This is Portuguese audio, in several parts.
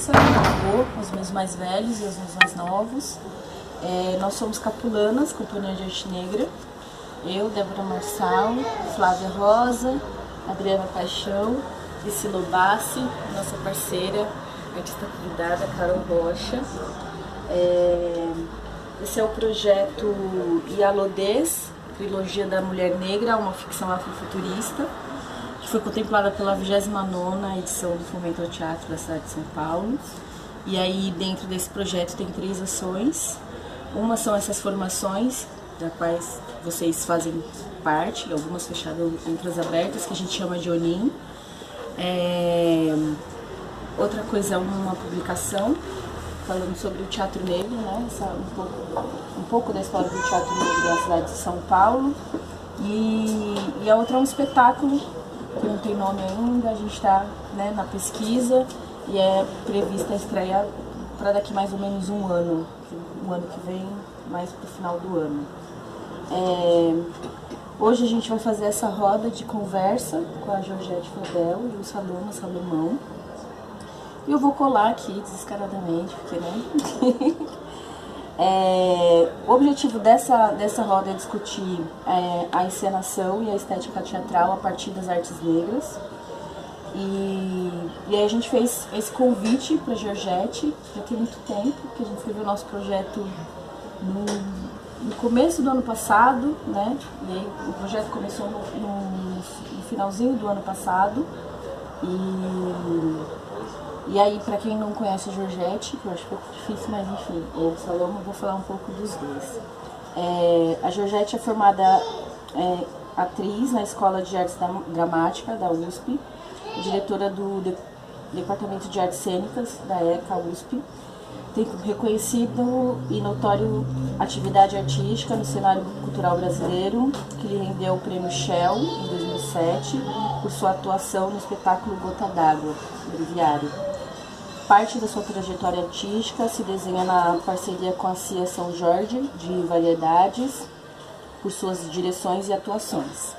criança, avô, os meus mais velhos e os meus mais novos. Nós somos Capulanas, Companhia de Arte Negra. Eu, Débora Marçal, Flávia Rosa, Adriana Paixão, Priscila Bassi, nossa parceira, artista convidada, Carol Rocha. Esse é o projeto Ialodês, Trilogia da Mulher Negra, uma ficção afrofuturista, que foi contemplada pela 29ª edição do Fomento ao Teatro da cidade de São Paulo. E aí, dentro desse projeto, tem 3 ações. Uma são essas formações, das quais vocês fazem parte, algumas fechadas, outras abertas, que a gente chama de ONIM. Outra coisa é uma publicação falando sobre o teatro negro, né? Um pouco da história do teatro negro da cidade de São Paulo. E a outra é um espetáculo que não tem nome ainda, a gente está, né, na pesquisa e é prevista a estreia para daqui mais ou menos um ano que vem, mais para o final do ano. Hoje a gente vai fazer essa roda de conversa com a Georgette Frodel e o Salomão. E eu vou colar aqui desescaradamente, porque, né? O objetivo dessa roda é discutir a encenação e a estética teatral a partir das artes negras. E aí a gente fez esse convite para a Georgette já tem muito tempo, que a gente escreveu o nosso projeto no começo do ano passado, né? E aí o projeto começou no finalzinho do ano passado. E aí, para quem não conhece a Georgette, que eu acho um pouco difícil, mas enfim, o Salomão, eu vou falar um pouco dos dois. A Georgette é formada atriz na Escola de Artes Dramática da USP, diretora do Departamento de Artes Cênicas da ECA USP. Tem reconhecido e notório atividade artística no cenário cultural brasileiro, que lhe rendeu o Prêmio Shell em 2007 por sua atuação no espetáculo Gota d'Água, Breviário. Parte da sua trajetória artística se desenha na parceria com a CIA São Jorge de Variedades, por suas direções e atuações.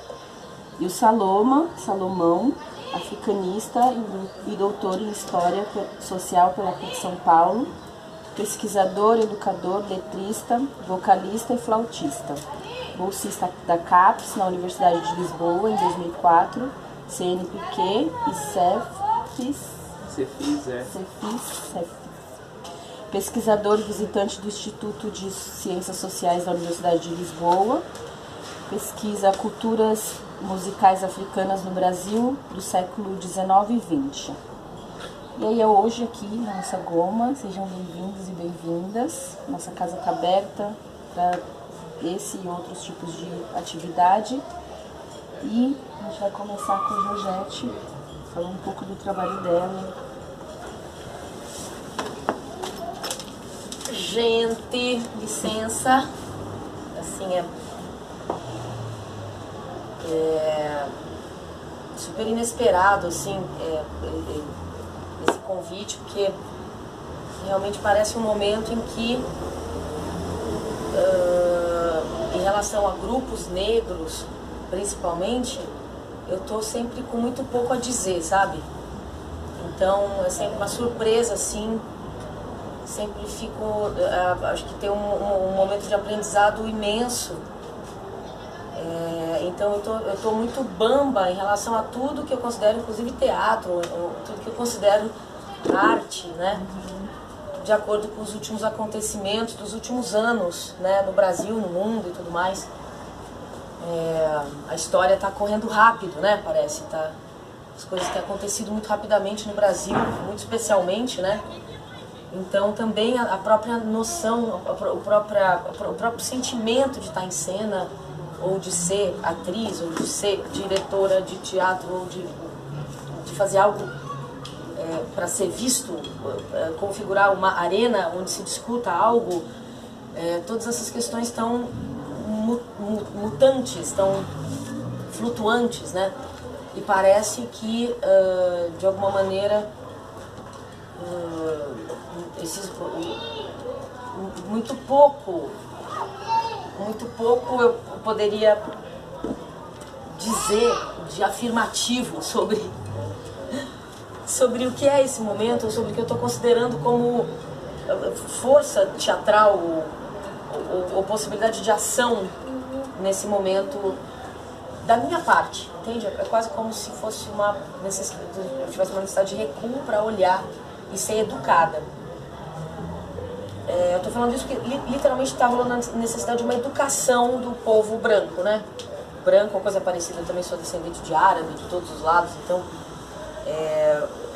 E o Salomão, africanista e doutor em História Social pela PUC São Paulo, pesquisador, educador, letrista, vocalista e flautista. Bolsista da CAPES na Universidade de Lisboa em 2004, CNPq e Cefis. Pesquisador e visitante do Instituto de Ciências Sociais da Universidade de Lisboa. Pesquisa culturas musicais africanas no Brasil do século XIX e XX. E aí hoje aqui na nossa Goma, sejam bem-vindos e bem-vindas. Nossa casa está aberta para esse e outros tipos de atividade. E a gente vai começar com a Georgette, falando um pouco do trabalho dela. Gente, licença, assim, é super inesperado, assim, esse convite, porque realmente parece um momento em que, em relação a grupos negros, principalmente, eu tô sempre com muito pouco a dizer, sabe? Então, é sempre uma surpresa, assim, sempre fico, acho que tem um momento de aprendizado imenso. Então eu tô muito bamba em relação a tudo que eu considero, inclusive teatro, tudo que eu considero arte, né? De acordo com os últimos acontecimentos dos últimos anos, né? No Brasil, no mundo e tudo mais. A história está correndo rápido, né? Parece, tá? As coisas têm acontecido muito rapidamente no Brasil, muito especialmente, né? Então também a própria noção, o próprio sentimento de estar em cena, ou de ser atriz, ou de ser diretora de teatro, ou de fazer algo para ser visto, configurar uma arena onde se discuta algo, todas essas questões estão mutantes, estão flutuantes, né? E parece que, de alguma maneira, muito pouco eu poderia dizer de afirmativo sobre sobre o que é esse momento, sobre o que eu estou considerando como força teatral ou possibilidade de ação nesse momento da minha parte, entende? É quase como se fosse eu tivesse uma necessidade de recuo para olhar e ser educada. Eu estou falando isso porque literalmente está rolando a necessidade de uma educação do povo branco, né? Branco, uma coisa parecida, eu também sou descendente de árabe, de todos os lados, então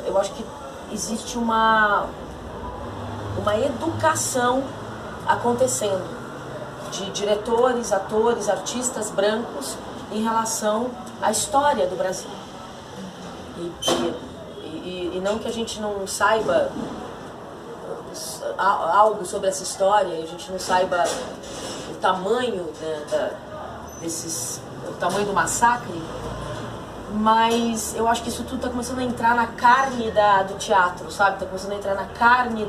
eu acho que existe uma educação acontecendo de diretores, atores, artistas brancos em relação à história do Brasil. E não que a gente não saiba algo sobre essa história, a gente não saiba o tamanho, né, o tamanho do massacre, mas eu acho que isso tudo está começando a entrar na carne do teatro, sabe? Está começando a entrar na carne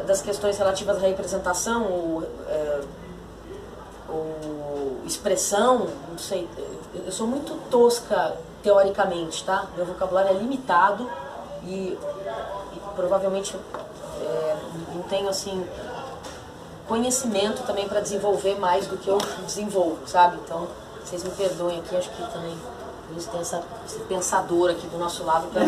das questões relativas à representação ou expressão, não sei. Eu sou muito tosca teoricamente, tá? Meu vocabulário é limitado e provavelmente não tenho assim conhecimento também para desenvolver mais do que eu desenvolvo, sabe? Então, vocês me perdoem aqui, acho que também por isso tem esse pensador aqui do nosso lado para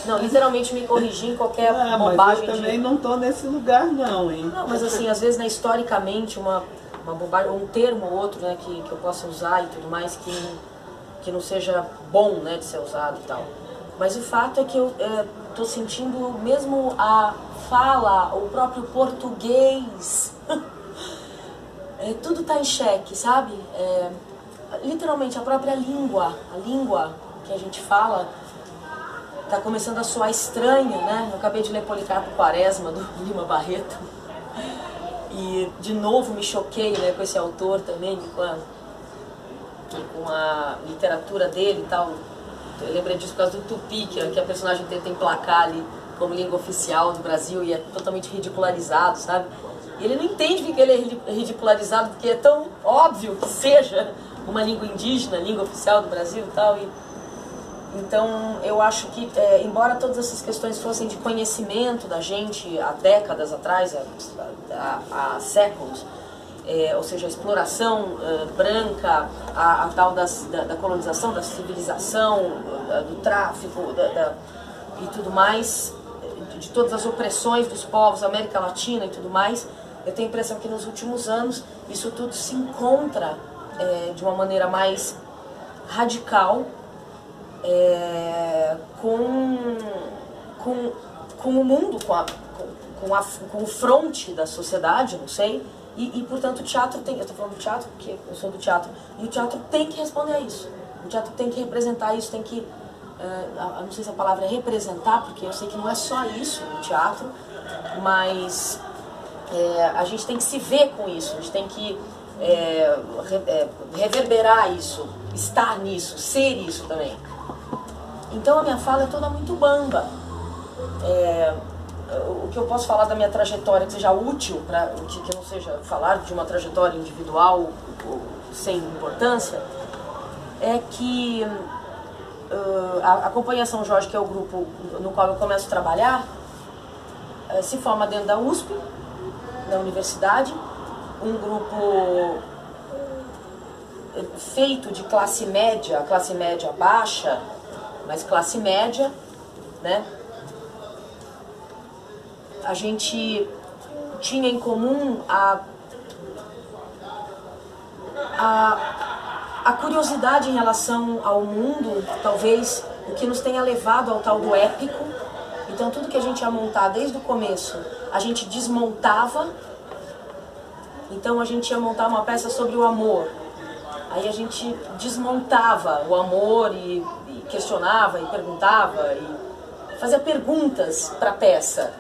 não, literalmente me corrigir em qualquer bobagem. Mas eu também não tô nesse lugar não, hein? Não, mas assim, às vezes, né, historicamente, uma bobagem, um termo ou outro, né, que eu possa usar e tudo mais, que não seja bom, né, de ser usado e tal. Mas o fato é que eu tô sentindo mesmo a fala, o próprio português, tudo tá em xeque, sabe? Literalmente, a própria língua, a língua que a gente fala, tá começando a soar estranha, né? Eu acabei de ler Policarpo Quaresma, do Lima Barreto, e de novo me choquei, né, com esse autor também, com a literatura dele e tal. Eu lembrei disso por causa do Tupi, que a personagem tenta emplacar ali como língua oficial do Brasil e é totalmente ridicularizado, sabe? E ele não entende que ele é ridicularizado porque é tão óbvio que seja uma língua indígena, língua oficial do Brasil e tal. Então, eu acho que, embora todas essas questões fossem de conhecimento da gente há décadas atrás, há séculos, ou seja, a exploração branca, a tal da colonização, da civilização, do tráfico e tudo mais, de todas as opressões dos povos da América Latina e tudo mais, eu tenho a impressão que nos últimos anos isso tudo se encontra de uma maneira mais radical com o mundo, com o fronte da sociedade, não sei. E portanto, o teatro tem... Eu estou falando do teatro porque eu sou do teatro. E o teatro tem que responder a isso. O teatro tem que representar isso, tem que... não sei se a palavra é representar, porque eu sei que não é só isso no teatro, mas a gente tem que se ver com isso, a gente tem que reverberar isso, estar nisso, ser isso também. Então a minha fala é toda muito bamba. O que eu posso falar da minha trajetória que seja útil, que não seja falar de uma trajetória individual sem importância, é que a Companhia São Jorge, que é o grupo no qual eu começo a trabalhar, se forma dentro da USP, da universidade, um grupo feito de classe média baixa, mas classe média, né? A gente tinha em comum a curiosidade em relação ao mundo, talvez o que nos tenha levado ao tal do épico. Então tudo que a gente ia montar desde o começo, a gente desmontava. Então a gente ia montar uma peça sobre o amor. Aí a gente desmontava o amor e questionava e perguntava e fazia perguntas para a peça.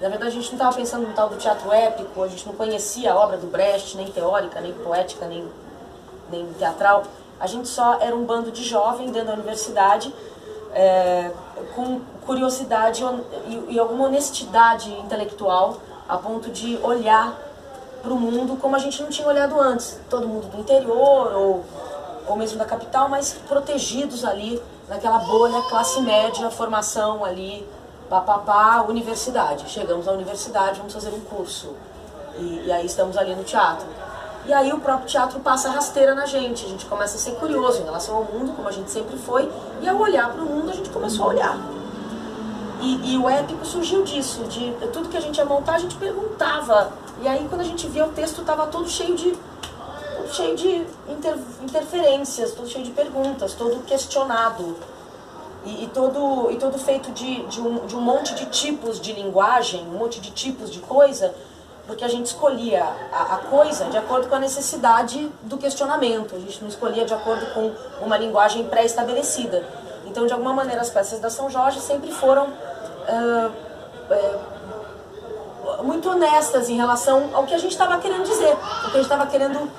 Na verdade, a gente não estava pensando no tal do teatro épico, a gente não conhecia a obra do Brecht, nem teórica, nem poética, nem teatral. A gente só era um bando de jovens dentro da universidade, com curiosidade e alguma honestidade intelectual, a ponto de olhar para o mundo como a gente não tinha olhado antes. Todo mundo do interior ou mesmo da capital, mas protegidos ali naquela bolha, classe média, formação ali, papapá, universidade. Chegamos na universidade, vamos fazer um curso. E aí estamos ali no teatro. E aí o próprio teatro passa rasteira na gente, a gente começa a ser curioso em relação ao mundo, como a gente sempre foi, e ao olhar para o mundo a gente começou a olhar. E o épico surgiu disso, de tudo que a gente ia montar a gente perguntava. E aí quando a gente via o texto estava todo cheio de interferências, todo cheio de perguntas, todo questionado. E todo feito de um monte de tipos de linguagem, um monte de tipos de coisa, porque a gente escolhia a coisa de acordo com a necessidade do questionamento, a gente não escolhia de acordo com uma linguagem pré-estabelecida. Então, de alguma maneira, as peças da São Jorge sempre foram muito honestas em relação ao que a gente estava querendo dizer, o que a gente estava querendo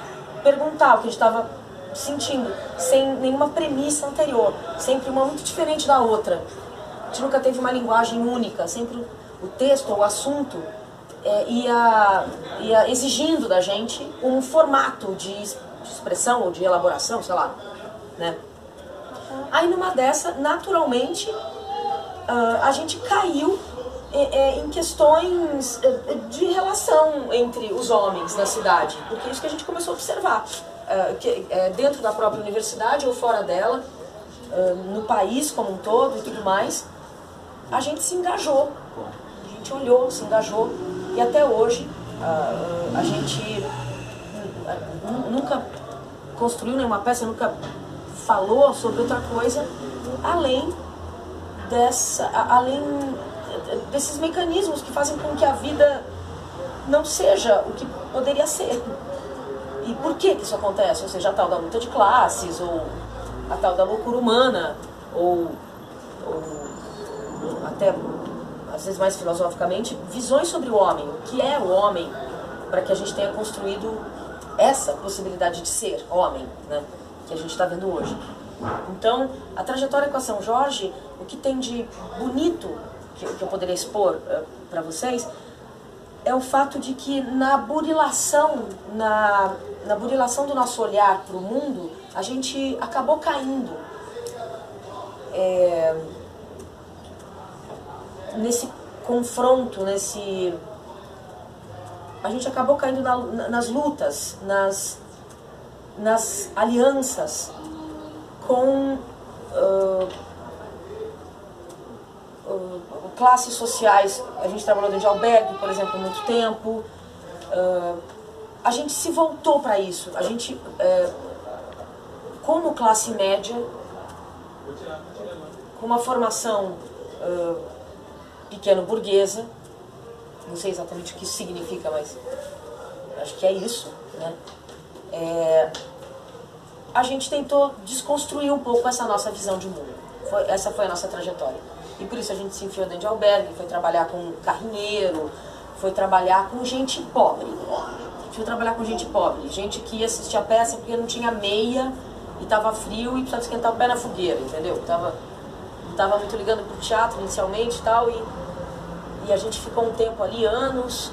perguntar, o que a gente estava sentindo, sem nenhuma premissa anterior, sempre uma muito diferente da outra. A gente nunca teve uma linguagem única, sempre o texto, o assunto ia exigindo da gente um formato de expressão ou de elaboração, sei lá, né? Aí numa dessa, naturalmente, a gente caiu em questões de relação entre os homens na cidade, porque é isso que a gente começou a observar, dentro da própria universidade ou fora dela, no país como um todo e tudo mais, a gente se engajou, a gente olhou, se engajou, e até hoje a gente nunca construiu nenhuma peça, nunca falou sobre outra coisa além desses mecanismos que fazem com que a vida não seja o que poderia ser. E por que isso acontece? Ou seja, a tal da luta de classes, ou a tal da loucura humana, ou até, às vezes mais filosoficamente, visões sobre o homem. O que é o homem, para que a gente tenha construído essa possibilidade de ser homem, né, que a gente está vendo hoje. Então, a trajetória com a São Jorge, o que tem de bonito, que eu poderia expor para vocês, é o fato de que na burilação do nosso olhar para o mundo, a gente acabou caindo nesse confronto, a gente acabou caindo nas lutas, nas alianças com classes sociais. A gente trabalhou dentro de albergue, por exemplo, há muito tempo. A gente se voltou para isso. A gente, como classe média, com uma formação pequeno-burguesa, não sei exatamente o que isso significa, mas acho que é isso, né? A gente tentou desconstruir um pouco essa nossa visão de mundo. Essa foi a nossa trajetória. E por isso a gente se enfiou dentro de albergue, foi trabalhar com carrinheiro, foi trabalhar com gente pobre. Foi trabalhar com gente pobre, gente que ia assistir a peça porque não tinha meia e estava frio e precisava esquentar o pé na fogueira, entendeu? Não estava muito ligando para o teatro inicialmente e tal, e a gente ficou um tempo ali, anos,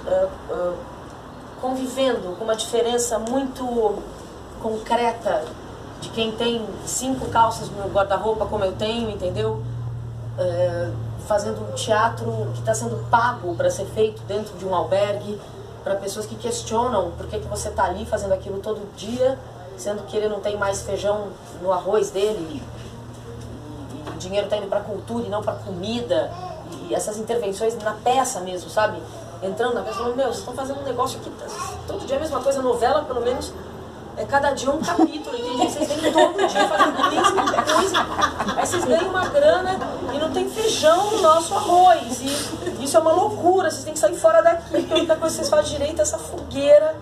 convivendo com uma diferença muito concreta de quem tem 5 calças no guarda-roupa como eu tenho, entendeu? Fazendo um teatro que está sendo pago para ser feito dentro de um albergue, para pessoas que questionam por que você está ali fazendo aquilo todo dia, sendo que ele não tem mais feijão no arroz dele, e o dinheiro está indo para cultura e não para comida, e essas intervenções na peça mesmo, sabe? Entrando na peça, falando, meu, vocês estão fazendo um negócio aqui, todo dia a mesma coisa, novela pelo menos, cada dia um capítulo, entende? Vocês vêm todo dia fazendo coisa, aí vocês ganham uma grana e não tem feijão no nosso arroz, e isso é uma loucura, vocês têm que sair fora daqui, porque a única coisa que vocês fazem direito é essa fogueira.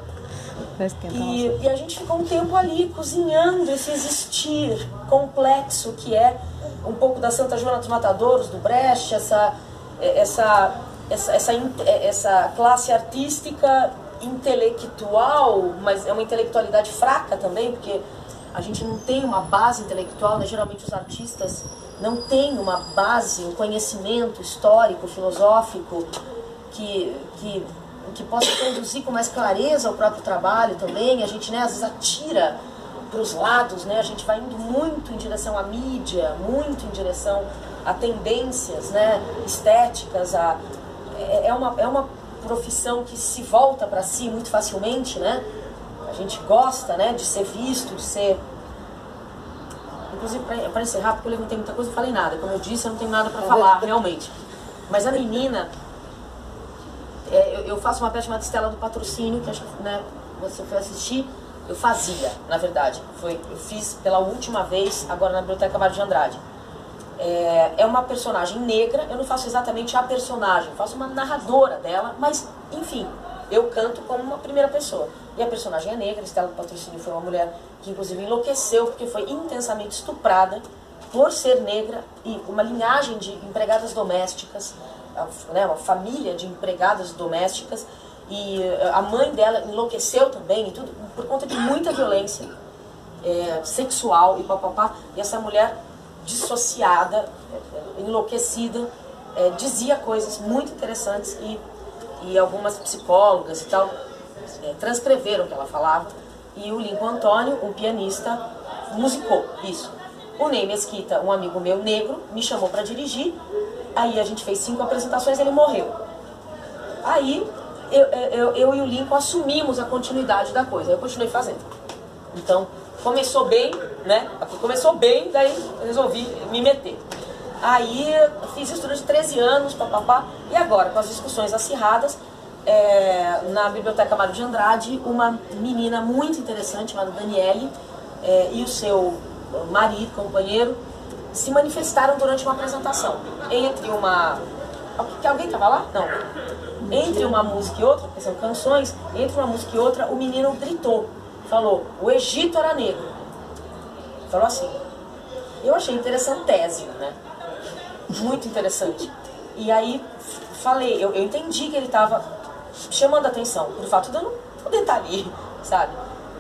E a gente ficou um tempo ali cozinhando esse existir complexo que é um pouco da Santa Joana dos Matadouros, do Brecht, essa classe artística intelectual, mas é uma intelectualidade fraca também, porque a gente não tem uma base intelectual, né? Geralmente os artistas não têm uma base, um conhecimento histórico, filosófico, que possa conduzir com mais clareza o próprio trabalho também. A gente, né, às vezes atira para os lados, né? A gente vai indo muito em direção à mídia, muito em direção a tendências, né, estéticas, é uma profissão que se volta para si muito facilmente, né? A gente gosta, né, de ser visto, de ser... Inclusive, para encerrar, porque eu levantei muita coisa e não falei nada. Como eu disse, eu não tenho nada para falar, realmente. Mas a menina... eu faço uma peça chamada Estela do Patrocínio, que acho que, né, você foi assistir. Eu fazia, na verdade. Eu fiz pela última vez, agora na Biblioteca Mário de Andrade. É uma personagem negra, eu não faço exatamente a personagem, eu faço uma narradora dela, mas, enfim, eu canto como uma primeira pessoa. E a personagem é negra, Estela do Patrocínio foi uma mulher que, inclusive, enlouqueceu, porque foi intensamente estuprada por ser negra, e uma linhagem de empregadas domésticas, né, uma família de empregadas domésticas, e a mãe dela enlouqueceu também, e tudo por conta de muita violência sexual e papapá, e essa mulher dissociada, enlouquecida, dizia coisas muito interessantes e algumas psicólogas e tal transcreveram o que ela falava, e o Lincoln Antônio, um pianista, musicou isso. O Ney Mesquita, um amigo meu negro, me chamou para dirigir, aí a gente fez 5 apresentações e ele morreu. Aí eu e o Lincoln assumimos a continuidade da coisa, eu continuei fazendo. Então, começou bem, né? Começou bem, daí eu resolvi me meter. Aí fiz isso durante 13 anos, papapá, e agora, com as discussões acirradas, na Biblioteca Mário de Andrade, uma menina muito interessante, chamada Daniele, e o seu marido, companheiro, se manifestaram durante uma apresentação. Entre uma... Alguém estava lá? Não. Entre uma música e outra, porque são canções, entre uma música e outra, o menino gritou. Falou, o Egito era negro. Falou assim. Eu achei interessantésimo, né? Muito interessante. E aí, falei, eu entendi que ele estava chamando a atenção, por fato de eu não poder estar ali, sabe?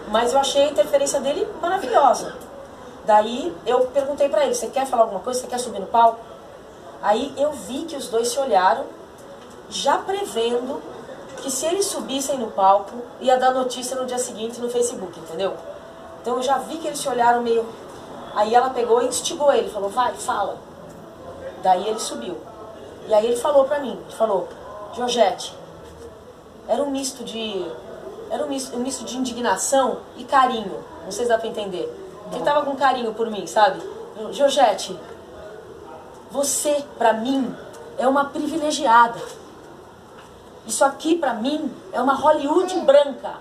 Mas eu achei a interferência dele maravilhosa. Daí, eu perguntei pra ele, você quer falar alguma coisa? Você quer subir no palco? Aí, eu vi que os dois se olharam, já prevendo que se eles subissem no palco, ia dar notícia no dia seguinte no Facebook, entendeu? Então eu já vi que eles se olharam meio... Aí ela pegou e instigou ele, falou, vai, fala. Daí ele subiu. E aí ele falou pra mim, ele falou, Georgette, era um misto de indignação e carinho, não sei se dá pra entender. Ele tava com carinho por mim, sabe? Georgette, você, pra mim, é uma privilegiada. Isso aqui, pra mim, é uma Hollywood branca.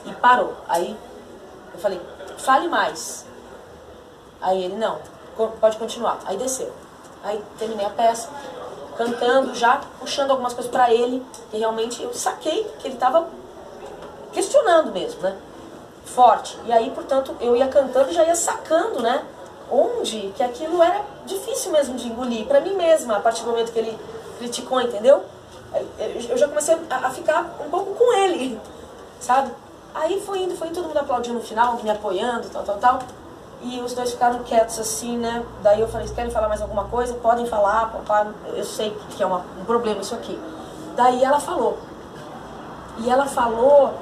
E parou. Aí, eu falei, fale mais. Aí ele, não, pode continuar. Aí desceu. Aí terminei a peça, cantando, já puxando algumas coisas pra ele, que realmente eu saquei que ele tava questionando mesmo, né? Forte. E aí, portanto, eu ia cantando e já ia sacando, né? Onde que aquilo era difícil mesmo de engolir. Pra mim mesma, a partir do momento que ele criticou, entendeu? Eu já comecei a ficar um pouco com ele, sabe? Aí foi indo, todo mundo aplaudindo no final, me apoiando, tal. E os dois ficaram quietos assim, né? Daí eu falei, querem falar mais alguma coisa? Podem falar, papai, eu sei que é um problema isso aqui. Daí ela falou. E ela falou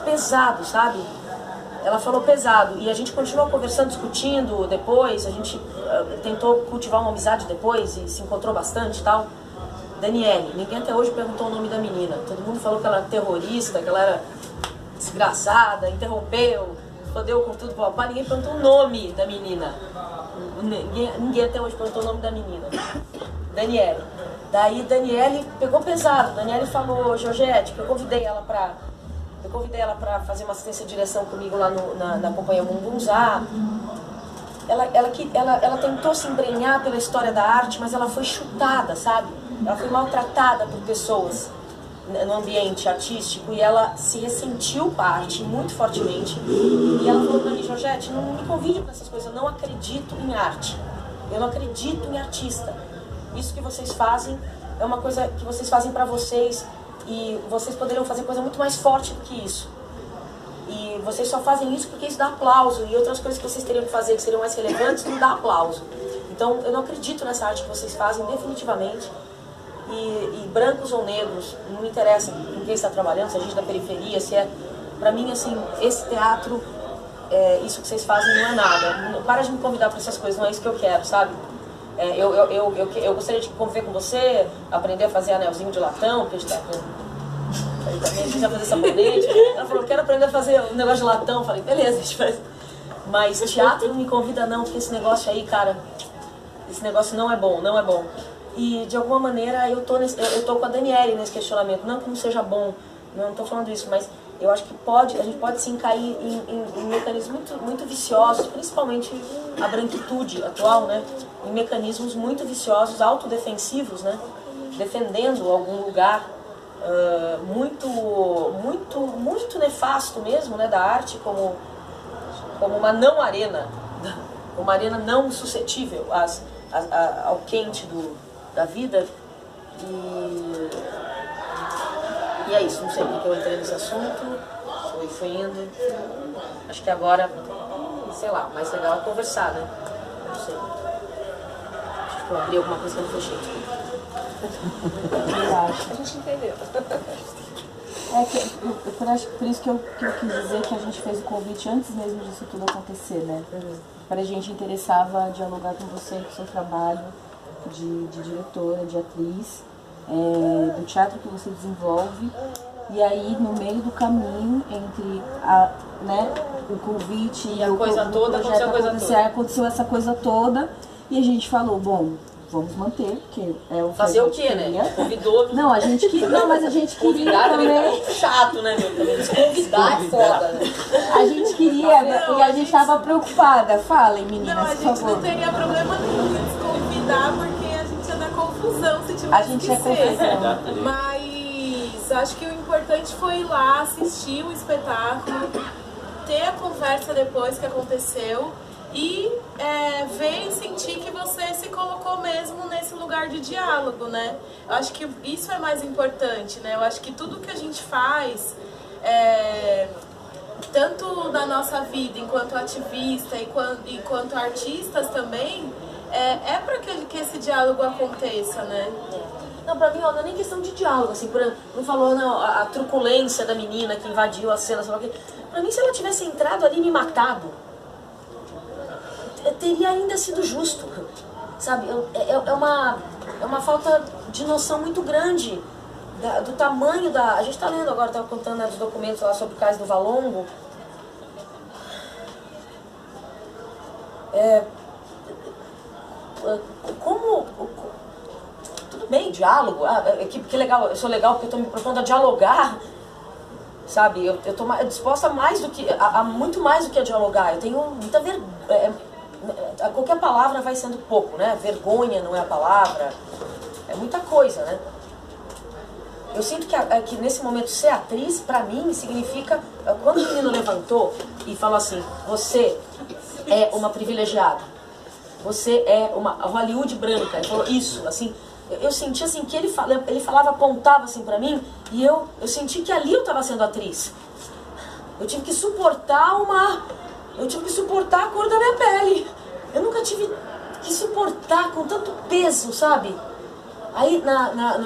pesado, sabe? Ela falou pesado. E a gente continuou conversando, discutindo depois. A gente tentou cultivar uma amizade depois e se encontrou bastante e tal. Daniele, ninguém até hoje perguntou o nome da menina. Todo mundo falou que ela era terrorista, que ela era desgraçada, interrompeu, fodeu com tudo pro papai. Ninguém perguntou o nome da menina. Ninguém até hoje perguntou o nome da menina. Daniele. Daí Daniele pegou pesado. Daniele falou, Georgette, que eu convidei ela pra fazer uma assistência de direção comigo lá na companhia Mungunzá. Ela tentou se embrenhar pela história da arte, mas ela foi chutada, sabe? Ela foi maltratada por pessoas no ambiente artístico e ela se ressentiu com a arte muito fortemente. E ela falou pra mim, Georgette, não me convide para essas coisas, eu não acredito em arte. Eu não acredito em artista. Isso que vocês fazem é uma coisa que vocês fazem pra vocês e vocês poderiam fazer coisa muito mais forte do que isso. E vocês só fazem isso porque isso dá aplauso e outras coisas que vocês teriam que fazer que seriam mais relevantes não dá aplauso. Então eu não acredito nessa arte que vocês fazem definitivamente. E brancos ou negros, não me interessa com quem está trabalhando, se é gente da periferia, se é pra mim, assim, esse teatro, isso que vocês fazem não é nada. Para de me convidar pra essas coisas, não é isso que eu quero, sabe? Eu gostaria de conviver com você, aprender a fazer anelzinho de latão, porque a gente vai fazer sabonete. Ela falou, quero aprender a fazer um negócio de latão. Eu falei, beleza, a gente faz. Mas teatro não me convida não, porque esse negócio aí, cara, esse negócio não é bom, não é bom. E de alguma maneira eu tô com a Daniele nesse questionamento, não que não seja bom, não tô falando isso, mas eu acho que a gente pode sim cair em mecanismos muito viciosos, principalmente a branquitude atual, né? Em mecanismos muito viciosos, autodefensivos, né? Defendendo algum lugar muito nefasto mesmo, né? Da arte como uma não arena, uma arena não suscetível ao quente da vida. E é isso, não sei porque eu entrei nesse assunto, fui indo. Acho que agora, sei lá, mais legal é conversar, né? Não sei. Acho que eu abri alguma coisa que eu não fechei. A gente entendeu. Por isso que eu quis dizer que a gente fez o convite antes mesmo disso tudo acontecer, né? Para a gente interessava dialogar com você, com o seu trabalho de diretora, de atriz, do teatro que você desenvolve. E aí, no meio do caminho, entre o convite e a coisa toda, aconteceu essa coisa toda. E a gente falou, bom, vamos manter, porque é o que fazer o quê, né? Convidou. Não, mas a gente queria também. Chato, né, meu? Também desconvidar é foda, né? A gente queria, e a gente estava preocupada. Falem, meninas, não, a gente não teria problema nenhum em desconvidar, porque a gente ia dar confusão se tivesse que ser. Mas acho que o importante foi ir lá, assistir o espetáculo, ter a conversa depois que aconteceu e ver e sentir que você se colocou mesmo nesse lugar de diálogo, né? Eu acho que isso é mais importante, né? Eu acho que tudo que a gente faz, tanto na nossa vida enquanto ativista e enquanto artistas também, é para que esse diálogo aconteça, né? Não, pra mim, ó, não é nem questão de diálogo, assim, não falou não, a truculência da menina que invadiu a cena, sei lá o quê. Pra mim, se ela tivesse entrado ali e me matado, teria ainda sido justo, sabe? É uma falta de noção muito grande do tamanho da... A gente tá lendo agora, tava contando, né, dos documentos lá sobre o caso do Valongo. Tudo bem, diálogo, que legal, eu sou legal porque eu tô me propondo a dialogar, sabe? Eu tô disposta a muito mais do que a dialogar. Eu tenho muita vergonha. Qualquer palavra vai sendo pouco, né? Vergonha não é a palavra. É muita coisa, né? Eu sinto que nesse momento ser atriz, pra mim, significa... Quando o menino levantou e falou assim, você é uma privilegiada, você é uma Hollywood branca, ele falou isso, assim... Eu senti assim que ele falava, apontava assim pra mim, e eu senti que ali eu tava sendo atriz. Eu tive que suportar a cor da minha pele. Eu nunca tive que suportar com tanto peso, sabe? Aí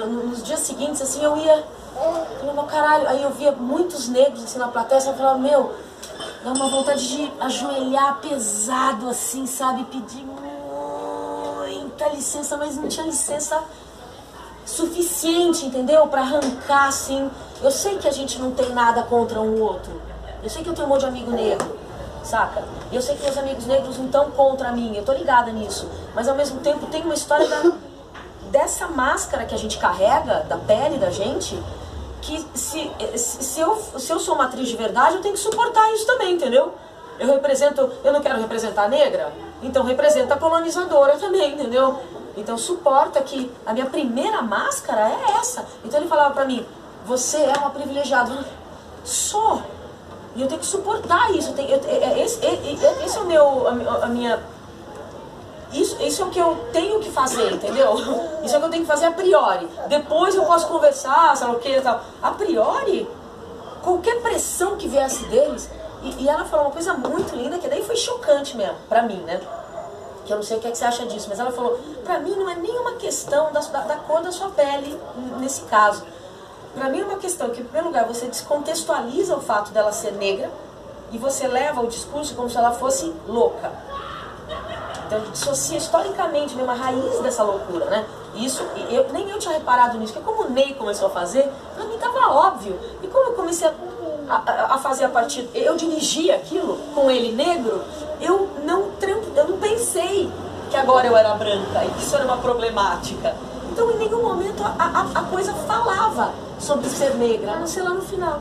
nos dias seguintes, assim, eu ia... Meu caralho, aí eu via muitos negros assim na plateia, e eu falava, meu, dá uma vontade de ajoelhar pesado, assim, sabe? Pedir muita licença, mas não tinha licença suficiente, entendeu? Pra arrancar, assim. Eu sei que a gente não tem nada contra um outro. Eu sei que eu tenho um monte de amigo negro, saca? E eu sei que meus amigos negros não estão contra mim, eu tô ligada nisso. Mas ao mesmo tempo tem uma história dessa máscara que a gente carrega, da pele da gente, que se eu sou uma atriz de verdade, eu tenho que suportar isso também, entendeu? Eu não quero representar a negra, então representa a colonizadora também, entendeu? Então suporta que a minha primeira máscara é essa. Então ele falava pra mim, você é uma privilegiada. Sou. E eu tenho que suportar isso. Esse é o meu, a minha... Isso é o que eu tenho que fazer, entendeu? Isso é o que eu tenho que fazer a priori. Depois eu posso conversar, sabe o que e tal. A priori, qualquer pressão que viesse deles... E ela falou uma coisa muito linda, que daí foi chocante mesmo, pra mim, né? Que eu não sei o que você acha disso, mas ela falou, pra mim não é nenhuma questão da cor da sua pele, nesse caso. Pra mim é uma questão que, em primeiro lugar, você descontextualiza o fato dela ser negra e você leva o discurso como se ela fosse louca. Então dissocia historicamente mesmo a raiz dessa loucura, né? Isso, nem eu tinha reparado nisso, porque como o Ney começou a fazer, pra mim tava óbvio. E como eu comecei a fazer a partir... Eu dirigia aquilo com ele negro, eu não pensei que agora eu era branca e que isso era uma problemática. Então em nenhum momento a coisa falava sobre ser negra, a não ser lá no final.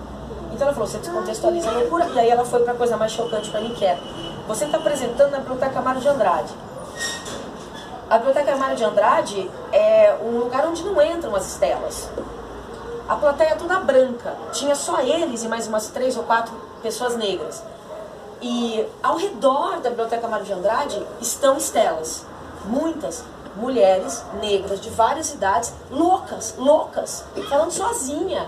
Então ela falou, você descontextualiza a loucura, e aí ela foi pra coisa mais chocante pra mim, que é, você está apresentando na Biblioteca Mário de Andrade. A Biblioteca Mário de Andrade é um lugar onde não entram as estelas. A plateia é toda branca. Tinha só eles e mais umas 3 ou 4 pessoas negras. E ao redor da Biblioteca Mário de Andrade estão estelas. Muitas mulheres negras de várias idades, loucas, falando sozinha.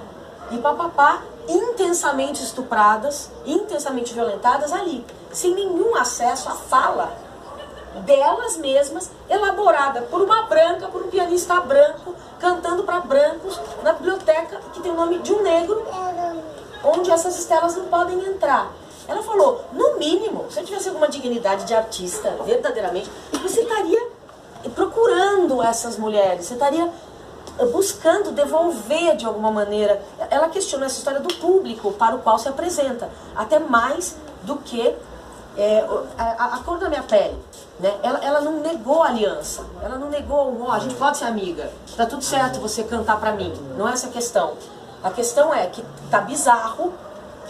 E papapá, intensamente estupradas, intensamente violentadas ali. Sem nenhum acesso à fala delas mesmas, elaborada por uma branca, por um pianista branco, cantando para brancos, na biblioteca que tem o nome de um negro, onde essas estelas não podem entrar. Ela falou, no mínimo, se eu tivesse alguma dignidade de artista, verdadeiramente, você estaria procurando essas mulheres, você estaria buscando devolver de alguma maneira. Ela questionou essa história do público para o qual se apresenta, até mais do que a cor da minha pele, né? Ela não negou a aliança, ela não negou, a gente pode ser amiga, tá tudo certo você cantar pra mim, não é essa a questão. A questão é que tá bizarro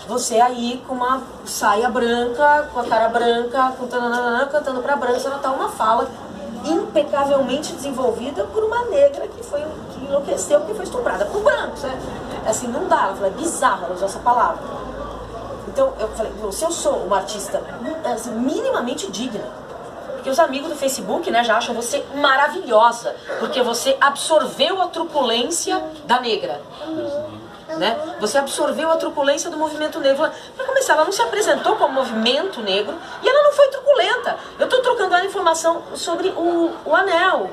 você aí com uma saia branca, com a cara branca, cantando pra branca, ela tá uma fala impecavelmente desenvolvida por uma negra que enlouqueceu, que foi estuprada por brancos, né? Assim, não dá, ela falou, é bizarro, ela usou essa palavra. Então, eu falei, se eu sou uma artista assim, minimamente digna, porque os amigos do Facebook, né, já acham você maravilhosa, porque você absorveu a truculência da negra, né? Você absorveu a truculência do movimento negro. Para começar, ela não se apresentou como movimento negro e ela não foi truculenta. Eu estou trocando a informação sobre o anel.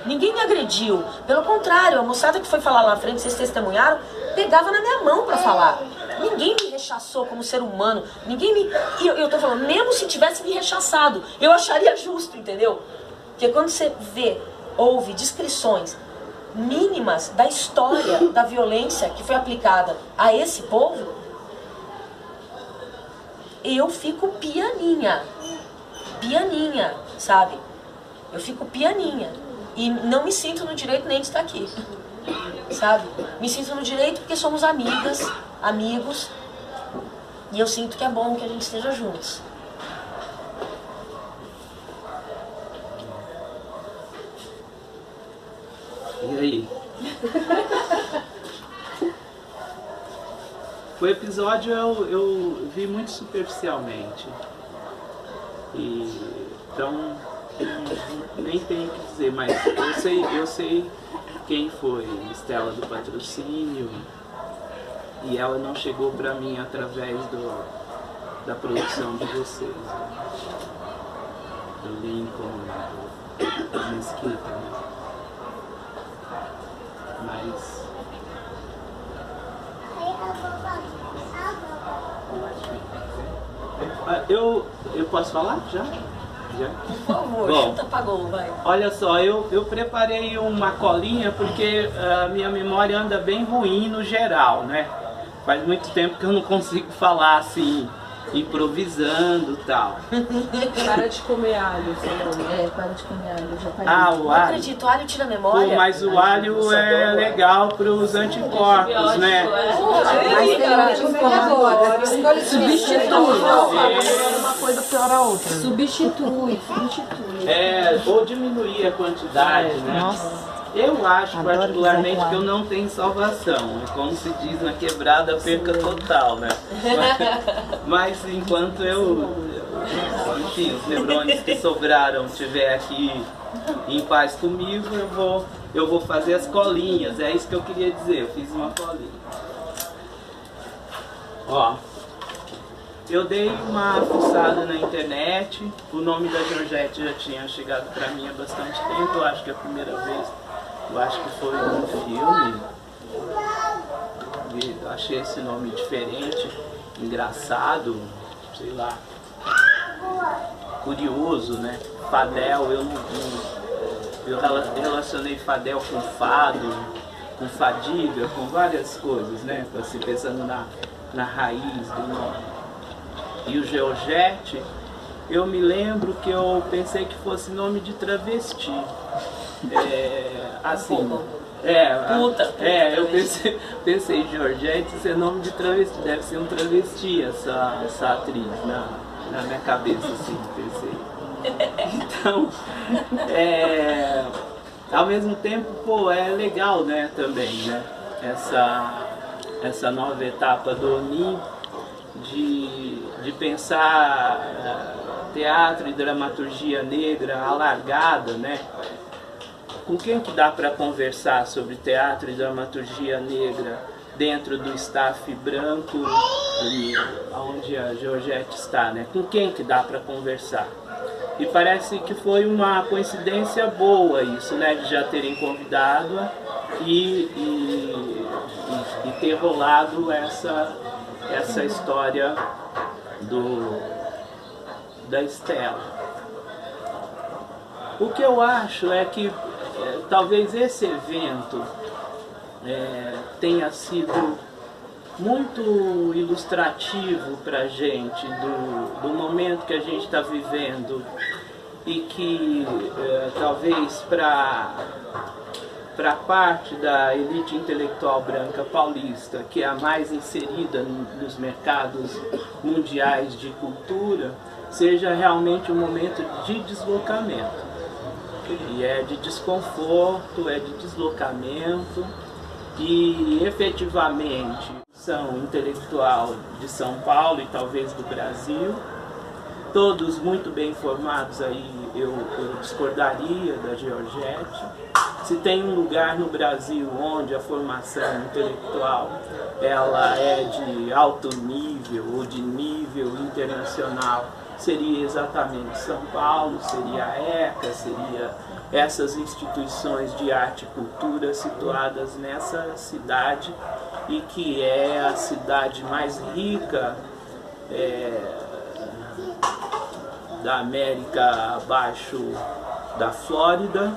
Ninguém me agrediu. Pelo contrário, a moçada que foi falar lá na frente, vocês testemunharam, pegava na minha mão para falar. Ninguém me rechaçou como ser humano. Ninguém me... E eu tô falando, mesmo se tivesse me rechaçado, eu acharia justo, entendeu? Porque quando você ouve descrições mínimas da história da violência que foi aplicada a esse povo, eu fico pianinha, sabe? Eu fico pianinha. E não me sinto no direito nem de estar aqui, sabe? Me sinto no direito porque somos amigas, amigos, e eu sinto que é bom que a gente esteja juntos. E aí? O episódio eu vi muito superficialmente. Então nem tenho o que dizer, mas eu sei quem foi Estela do Patrocínio, e ela não chegou pra mim através da produção de vocês, do Lincoln, do Mesquita, né? Mas eu posso falar já? Por favor, chuta pagou, vai. Olha só, eu preparei uma colinha porque a minha memória anda bem ruim no geral, né? Faz muito tempo que eu não consigo falar assim, improvisando e tal. Para de comer alho, Salomé. Para de comer alho. Já parei. O alho. Não acredito, o alho tira a memória. Pô, mas o alho é legal para os anticorpos, né? Mas tem agora. Escolhe substitui. Uma coisa pior a outra. Substitui. Ou diminuir a quantidade, né? Nossa. Eu acho particularmente que eu não tenho salvação. É como se diz na quebrada, perca total, né? Mas enquanto enfim, os neurônios que sobraram estiver aqui em paz comigo, eu vou fazer as colinhas. É isso que eu queria dizer. Eu fiz uma colinha. Ó, eu dei uma fuçada na internet. O nome da Georgette já tinha chegado pra mim há bastante tempo. Eu acho que é a primeira vez. Eu acho que foi um filme. eu achei esse nome diferente, engraçado, sei lá, curioso, né? Fadel, eu relacionei Fadel com fado, com fadiga, com várias coisas, né? Assim, pensando na raiz do nome. E o Georgette, eu me lembro que eu pensei que fosse nome de travesti. Assim, eu pensei Georgette ser nome de travesti, deve ser um travesti essa atriz, na minha cabeça, assim, pensei. Então, ao mesmo tempo, pô, é legal, né, também, né, essa nova etapa do ONI de pensar teatro e dramaturgia negra alargada, né? Com quem que dá para conversar sobre teatro e dramaturgia negra dentro do staff branco, onde a Georgette está, né? Com quem que dá para conversar? E parece que foi uma coincidência boa isso, né? De já terem convidado e ter rolado essa história da Estela. O que eu acho é que talvez esse evento tenha sido muito ilustrativo para a gente do momento que a gente está vivendo e que talvez para parte da elite intelectual branca paulista, que é a mais inserida nos mercados mundiais de cultura, seja realmente um momento de deslocamento. E é de desconforto, é de deslocamento, e efetivamente são intelectual de São Paulo e talvez do Brasil, todos muito bem formados aí, eu discordaria da Georgette. Se tem um lugar no Brasil onde a formação intelectual ela é de alto nível ou de nível internacional, seria exatamente São Paulo, seria a ECA, seria essas instituições de arte e cultura situadas nessa cidade e que é a cidade mais rica da América abaixo da Flórida,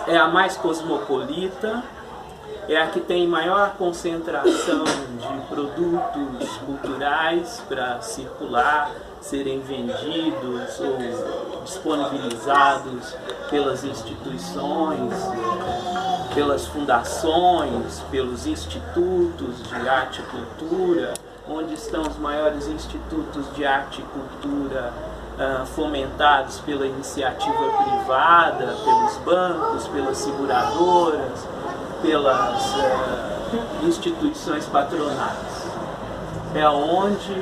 é a mais cosmopolita, é a que tem maior concentração de produtos culturais para circular, serem vendidos ou disponibilizados pelas instituições, pelas fundações, pelos institutos de arte e cultura, onde estão os maiores institutos de arte e cultura fomentados pela iniciativa privada, pelos bancos, pelas seguradoras, pelas instituições patronais. É onde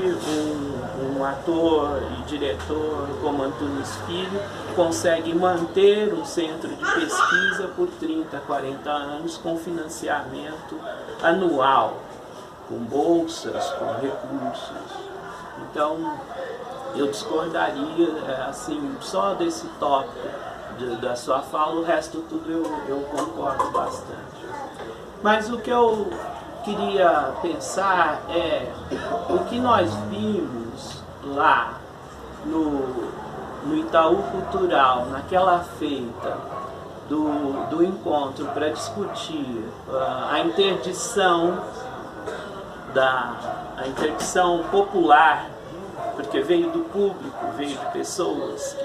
um ator e diretor como Antunes Filho consegue manter um centro de pesquisa por 30, 40 anos com financiamento anual, com bolsas, com recursos. Então, eu discordaria assim, só desse tópico da sua fala, o resto tudo eu concordo bastante. Mas o que eu queria pensar é o que nós vimos lá no Itaú Cultural, naquela feita do encontro para discutir a interdição popular, porque veio do público, veio de pessoas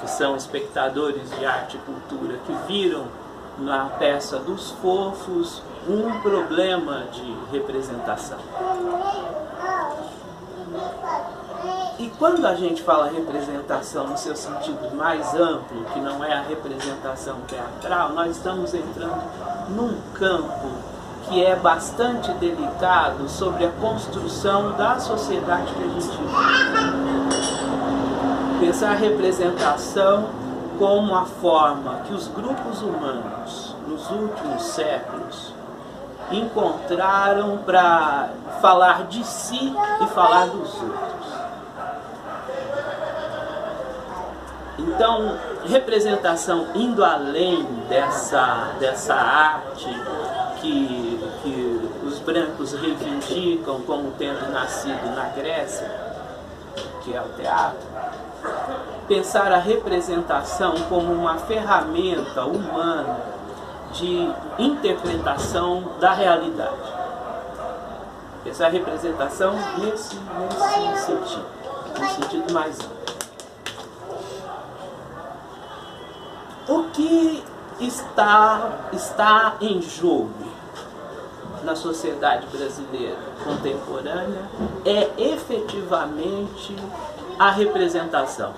que são espectadores de arte e cultura, que viram na peça dos Fofos um problema de representação. E quando a gente fala representação no seu sentido mais amplo, que não é a representação teatral, nós estamos entrando num campo que é bastante delicado sobre a construção da sociedade que a gente vive. Pensar a representação como a forma que os grupos humanos, nos últimos séculos, encontraram para falar de si e falar dos outros. Então, representação indo além dessa arte que os brancos reivindicam como tendo nascido na Grécia, que é o teatro, pensar a representação como uma ferramenta humana de interpretação da realidade. Pensar a representação nesse sentido, no sentido mais amplo. O que está em jogo na sociedade brasileira contemporânea é efetivamente a representação,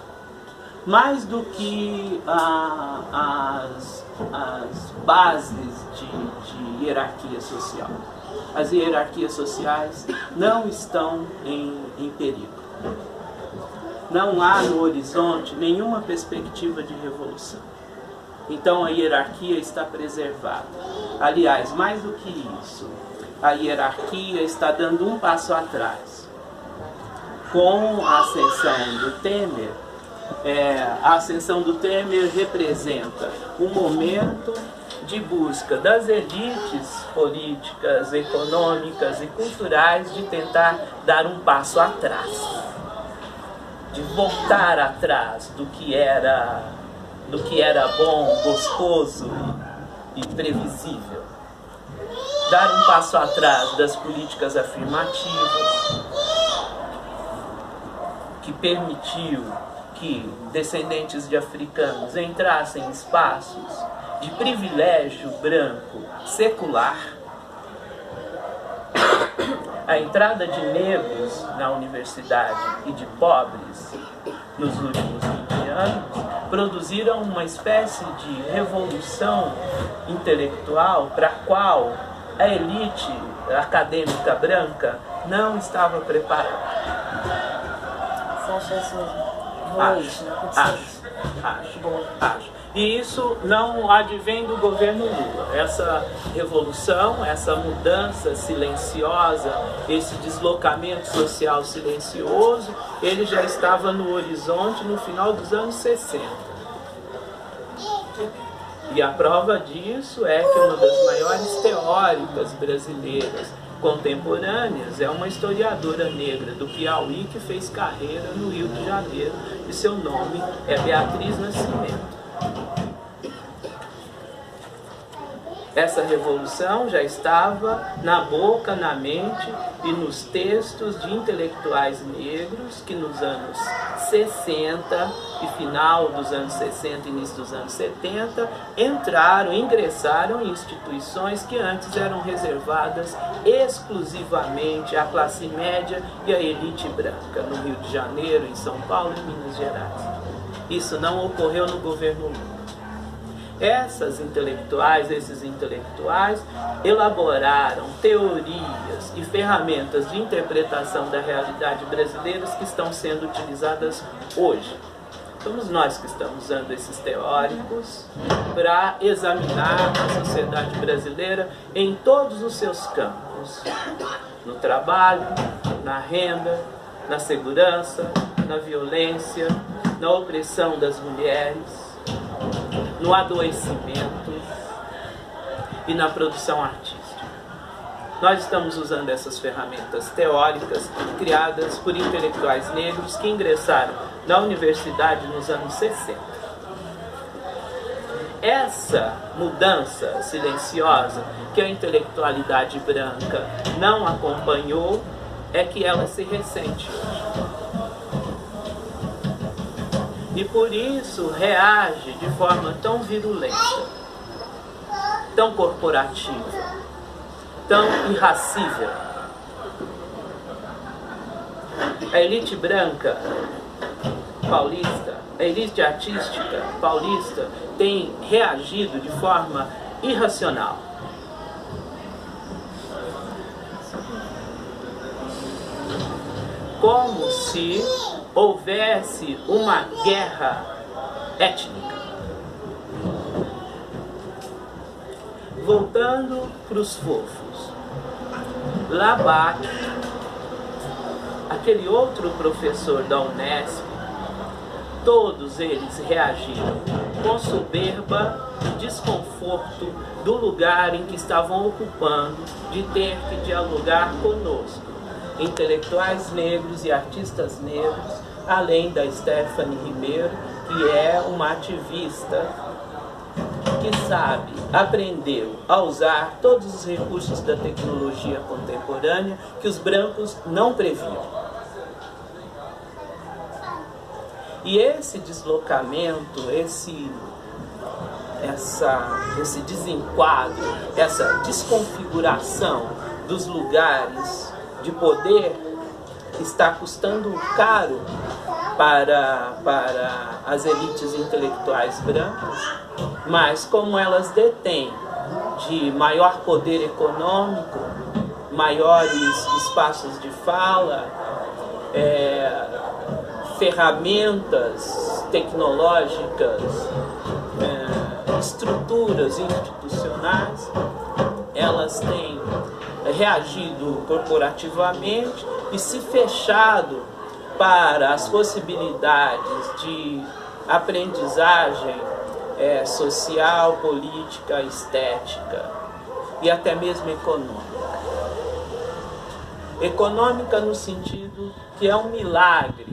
mais do que as bases de hierarquia social. As hierarquias sociais não estão em perigo. Não há no horizonte nenhuma perspectiva de revolução. Então a hierarquia está preservada. Aliás, mais do que isso, a hierarquia está dando um passo atrás. Com a ascensão do Temer, a ascensão do Temer representa um momento de busca das elites políticas, econômicas e culturais de tentar dar um passo atrás, de voltar atrás do que era bom, gostoso e previsível. Dar um passo atrás das políticas afirmativas, que permitiu que descendentes de africanos entrassem em espaços de privilégio branco secular. A entrada de negros na universidade e de pobres nos últimos 20 anos produziram uma espécie de revolução intelectual para a qual a elite acadêmica branca não estava preparada. Você acha isso mesmo? Acho. E isso não advém do governo Lula. Essa revolução, essa mudança silenciosa, esse deslocamento social silencioso, ele já estava no horizonte no final dos anos 60. E a prova disso é que uma das maiores teóricas brasileiras contemporâneas é uma historiadora negra do Piauí que fez carreira no Rio de Janeiro e seu nome é Beatriz Nascimento. Essa revolução já estava na boca, na mente e nos textos de intelectuais negros que nos anos 60 e final dos anos 60 e início dos anos 70 ingressaram em instituições que antes eram reservadas exclusivamente à classe média e à elite branca, no Rio de Janeiro, em São Paulo e em Minas Gerais. Isso não ocorreu no governo Lula. Esses intelectuais elaboraram teorias e ferramentas de interpretação da realidade brasileira que estão sendo utilizadas hoje. Somos nós que estamos usando esses teóricos para examinar a sociedade brasileira em todos os seus campos. No trabalho, na renda, na segurança, na violência, na opressão das mulheres, no adoecimento e na produção artística. Nós estamos usando essas ferramentas teóricas criadas por intelectuais negros que ingressaram na universidade nos anos 60. Essa mudança silenciosa que a intelectualidade branca não acompanhou é que ela se ressente hoje. E por isso reage de forma tão virulenta, tão corporativa, tão irracível. A elite branca paulista, a elite artística paulista tem reagido de forma irracional. Como se houvesse uma guerra étnica. Voltando para os fofos, Labac, aquele outro professor da Unesp, todos eles reagiram com soberba e desconforto do lugar em que estavam ocupando, de ter que dialogar conosco, intelectuais negros e artistas negros, além da Stephanie Ribeiro, que é uma ativista que sabe, aprendeu a usar todos os recursos da tecnologia contemporânea que os brancos não previam. E esse deslocamento, esse desenquadro, essa desconfiguração dos lugares de poder está custando caro para as elites intelectuais brancas, mas como elas detêm de maior poder econômico, maiores espaços de fala, ferramentas tecnológicas, estruturas institucionais, elas têm reagido corporativamente e se fechado para as possibilidades de aprendizagem social, política, estética e até mesmo econômica. Econômica no sentido que é um milagre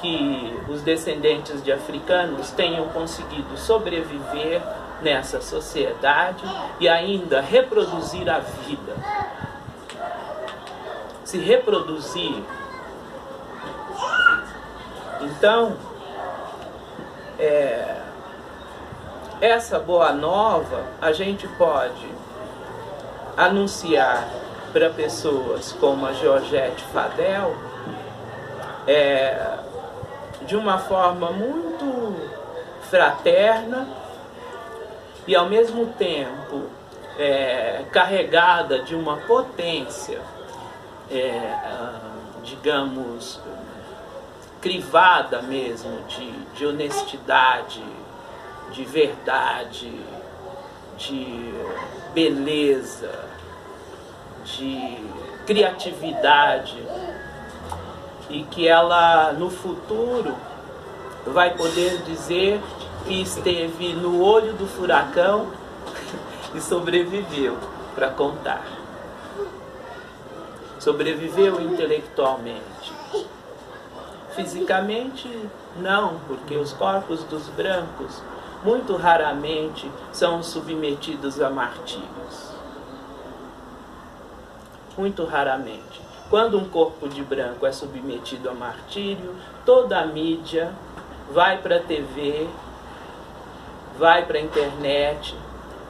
que os descendentes de africanos tenham conseguido sobreviver nessa sociedade e ainda reproduzir a vida. Se reproduzir. Então, essa boa nova a gente pode anunciar para pessoas como a Georgette Fadel de uma forma muito fraterna e ao mesmo tempo carregada de uma potência, digamos, crivada mesmo de honestidade, de verdade, de beleza, de criatividade, e que ela no futuro vai poder dizer que esteve no olho do furacão e sobreviveu para contar. Sobreviveu intelectualmente. Fisicamente, não, porque os corpos dos brancos muito raramente são submetidos a martírios. Muito raramente. Quando um corpo de branco é submetido a martírio, toda a mídia vai para a TV, vai para a internet,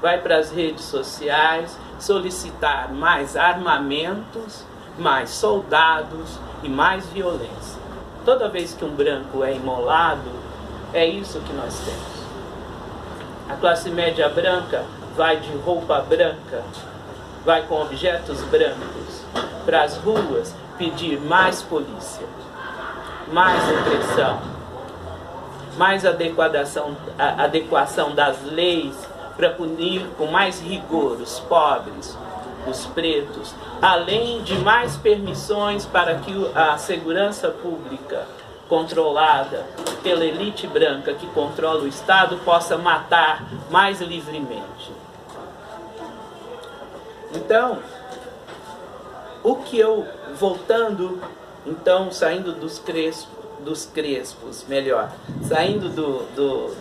vai para as redes sociais solicitar mais armamentos, mais soldados e mais violência. Toda vez que um branco é imolado, é isso que nós temos. A classe média branca vai de roupa branca, vai com objetos brancos para as ruas pedir mais polícia, mais repressão, mais adequação das leis para punir com mais rigor os pobres, os pretos, além de mais permissões para que a segurança pública controlada pela elite branca que controla o Estado possa matar mais livremente. Então, o que eu, voltando, então, saindo dos crespos, melhor, saindo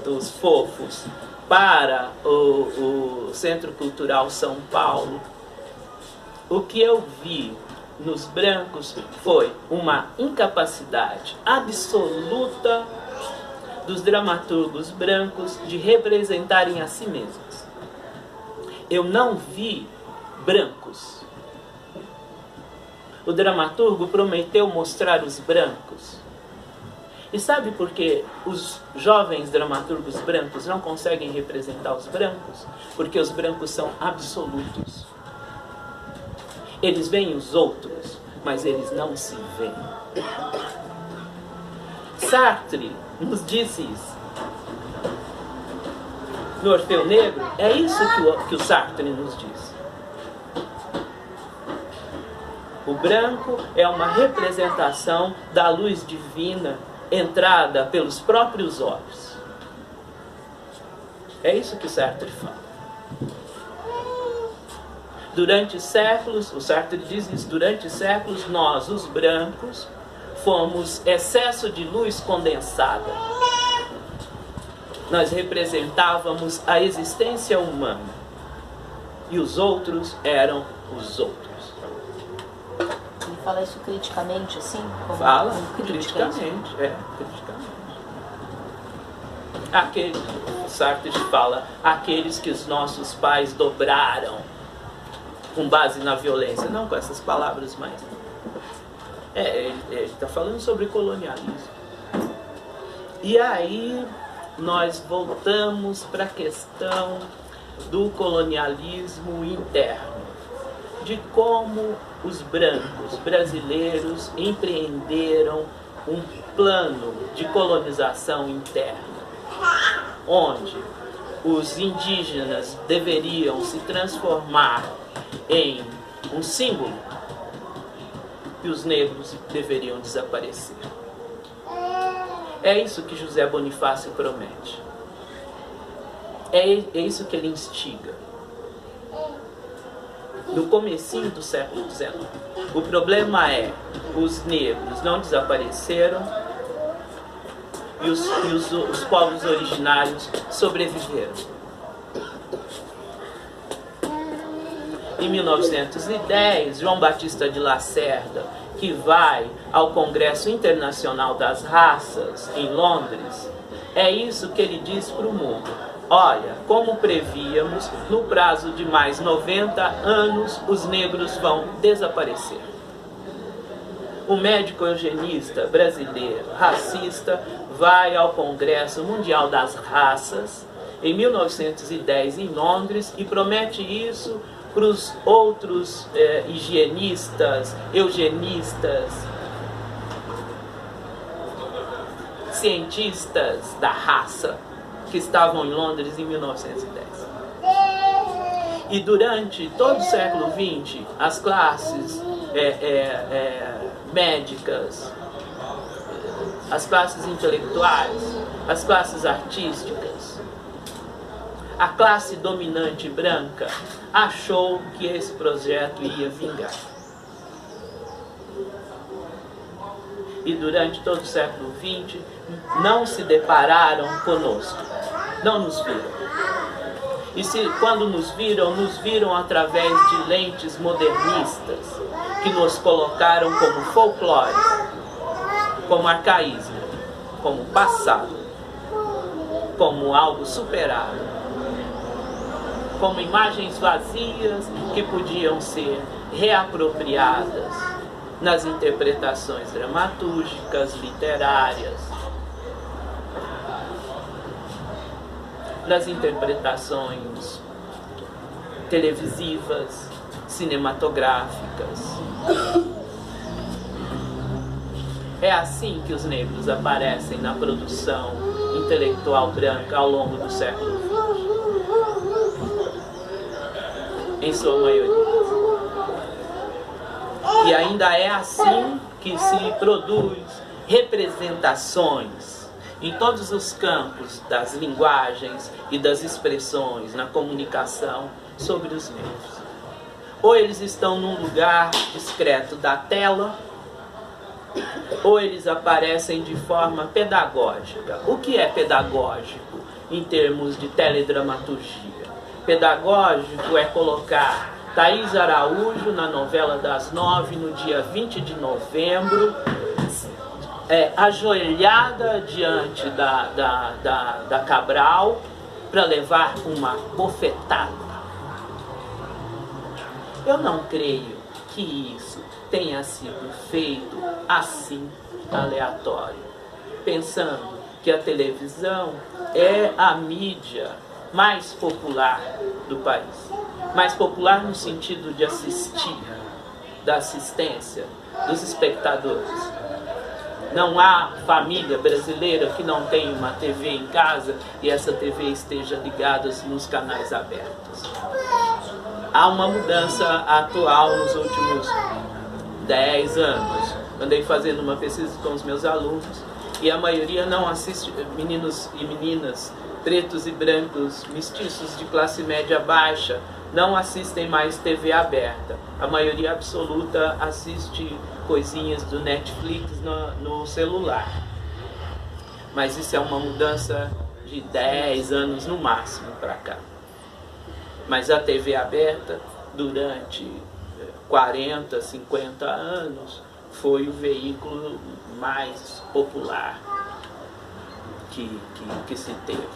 dos fofos para o Centro Cultural São Paulo, o que eu vi nos brancos foi uma incapacidade absoluta dos dramaturgos brancos de representarem a si mesmos. Eu não vi brancos. O dramaturgo prometeu mostrar os brancos. E sabe por que os jovens dramaturgos brancos não conseguem representar os brancos? Porque os brancos são absolutos. Eles veem os outros, mas eles não se veem. Sartre nos disse isso. No Orfeu Negro, é isso que o Sartre nos diz. O branco é uma representação da luz divina entrada pelos próprios olhos. É isso que Sartre fala. Durante séculos, o Sartre diz isso, durante séculos nós, os brancos, fomos excesso de luz condensada. Nós representávamos a existência humana e os outros eram os outros. Ele fala isso criticamente, assim? Fala, criticamente, criticamente. Sartre fala, aqueles que os nossos pais dobraram com base na violência, não com essas palavras, mas ele está falando sobre colonialismo. E aí nós voltamos para a questão do colonialismo interno, de como os brancos brasileiros empreenderam um plano de colonização interna, onde os indígenas deveriam se transformar em um símbolo e os negros deveriam desaparecer. É isso que José Bonifácio promete. É isso que ele instiga. No comecinho do século XIX. O problema é, os negros não desapareceram e os povos originários sobreviveram. Em 1910, João Batista de Lacerda, que vai ao Congresso Internacional das Raças, em Londres, é isso que ele diz para o mundo. Olha, como prevíamos, no prazo de mais 90 anos, os negros vão desaparecer. O médico eugenista brasileiro, racista, vai ao Congresso Mundial das Raças, em 1910, em Londres, e promete isso para os outros higienistas, eugenistas, cientistas da raça que estavam em Londres em 1910. E durante todo o século XX, as classes médicas, as classes intelectuais, as classes artísticas, a classe dominante branca achou que esse projeto ia vingar. E durante todo o século XX não se depararam conosco, não nos viram. E quando nos viram através de lentes modernistas que nos colocaram como folclore, como arcaísmo, como passado, como algo superado, como imagens vazias que podiam ser reapropriadas nas interpretações dramatúrgicas, literárias, nas interpretações televisivas, cinematográficas. É assim que os negros aparecem na produção intelectual branca ao longo do século XX. Em sua maioria. E ainda é assim que se produz representações em todos os campos das linguagens e das expressões na comunicação sobre os negros. Ou eles estão num lugar discreto da tela, ou eles aparecem de forma pedagógica. O que é pedagógico em termos de teledramaturgia? Pedagógico é colocar Thaís Araújo na novela das 9, no dia 20 de novembro, ajoelhada diante da Cabral para levar uma bofetada. Eu não creio que isso tenha sido feito assim, aleatório, pensando que a televisão é a mídia mais popular do país. Mais popular no sentido de assistir, da assistência, dos espectadores. Não há família brasileira que não tenha uma TV em casa e essa TV esteja ligada nos canais abertos. Há uma mudança atual nos últimos 10 anos. Andei fazendo uma pesquisa com os meus alunos E a maioria não assiste, meninos e meninas, pretos e brancos, mestiços de classe média baixa, não assistem mais TV aberta. A maioria absoluta assiste coisinhas do Netflix no celular. Mas isso é uma mudança de 10 anos no máximo para cá. Mas a TV aberta, durante 40, 50 anos, foi o veículo mais popular que se teve.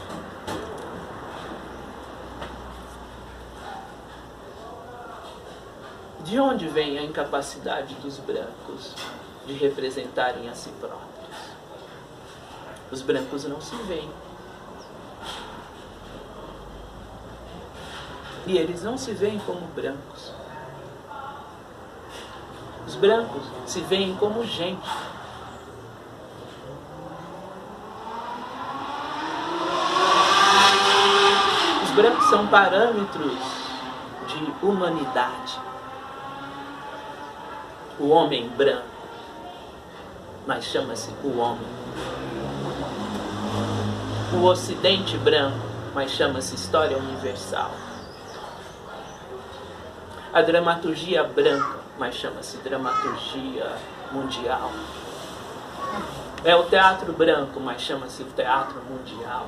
De onde vem a incapacidade dos brancos de representarem a si próprios? Os brancos não se veem. E eles não se veem como brancos. Os brancos se veem como gente. Os brancos são parâmetros de humanidade. O homem branco, mas chama-se o homem. O ocidente branco, mas chama-se história universal. A dramaturgia branca, mas chama-se dramaturgia mundial. É o teatro branco, mas chama-se o teatro mundial.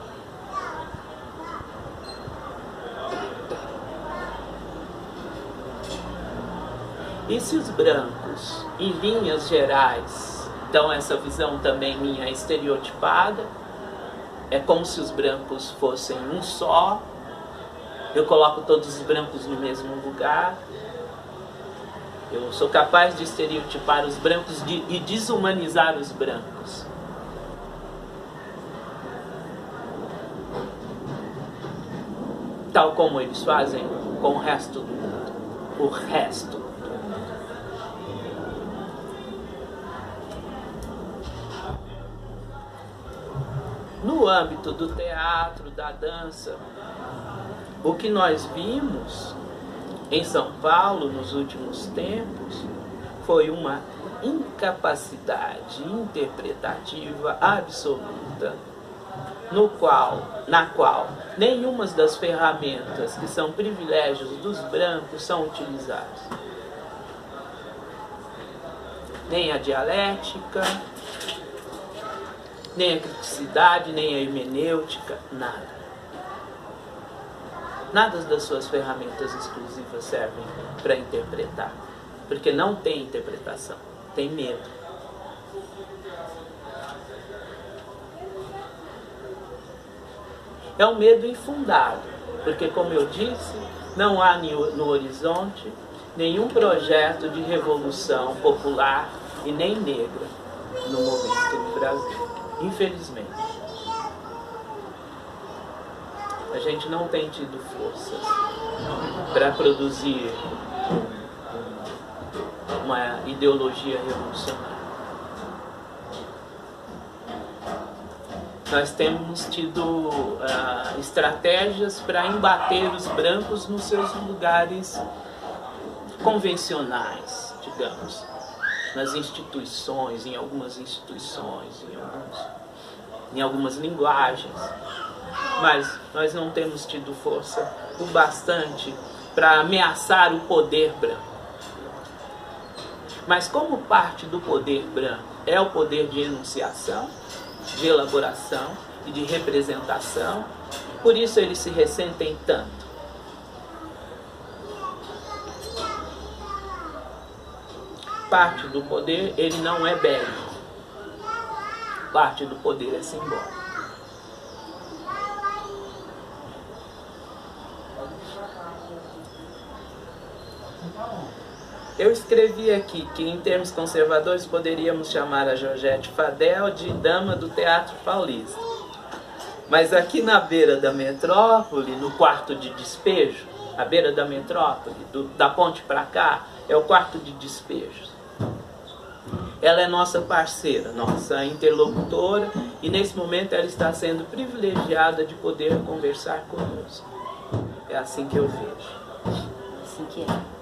E se os brancos, em linhas gerais, então essa visão também minha é estereotipada, é como se os brancos fossem um só, eu coloco todos os brancos no mesmo lugar, eu sou capaz de estereotipar os brancos e desumanizar os brancos. Tal como eles fazem com o resto do mundo. O resto. No âmbito do teatro, da dança, o que nós vimos em São Paulo nos últimos tempos foi uma incapacidade interpretativa absoluta, na qual nenhuma das ferramentas que são privilégios dos brancos são utilizadas. Nem a dialética, nem a criticidade, nem a hermenêutica, nada. Nada das suas ferramentas exclusivas servem para interpretar, porque não tem interpretação, tem medo. É um medo infundado, porque, como eu disse, não há no horizonte nenhum projeto de revolução popular e nem negra no momento no Brasil, infelizmente. A gente não tem tido forças para produzir uma ideologia revolucionária. Nós temos tido estratégias para embater os brancos nos seus lugares convencionais, digamos, nas instituições, em algumas instituições, em algumas linguagens. Mas nós não temos tido força o bastante para ameaçar o poder branco. Mas como parte do poder branco é o poder de enunciação, de elaboração e de representação, por isso eles se ressentem tanto. Parte do poder, ele não é bélico. Parte do poder é simbólico. Eu escrevi aqui que, em termos conservadores, poderíamos chamar a Georgette Fadel de dama do teatro paulista. Mas aqui na beira da metrópole, no quarto de despejo, à beira da metrópole, da ponte para cá, é o quarto de despejo. Ela é nossa parceira, nossa interlocutora, e nesse momento ela está sendo privilegiada de poder conversar conosco. É assim que eu vejo. Assim que é.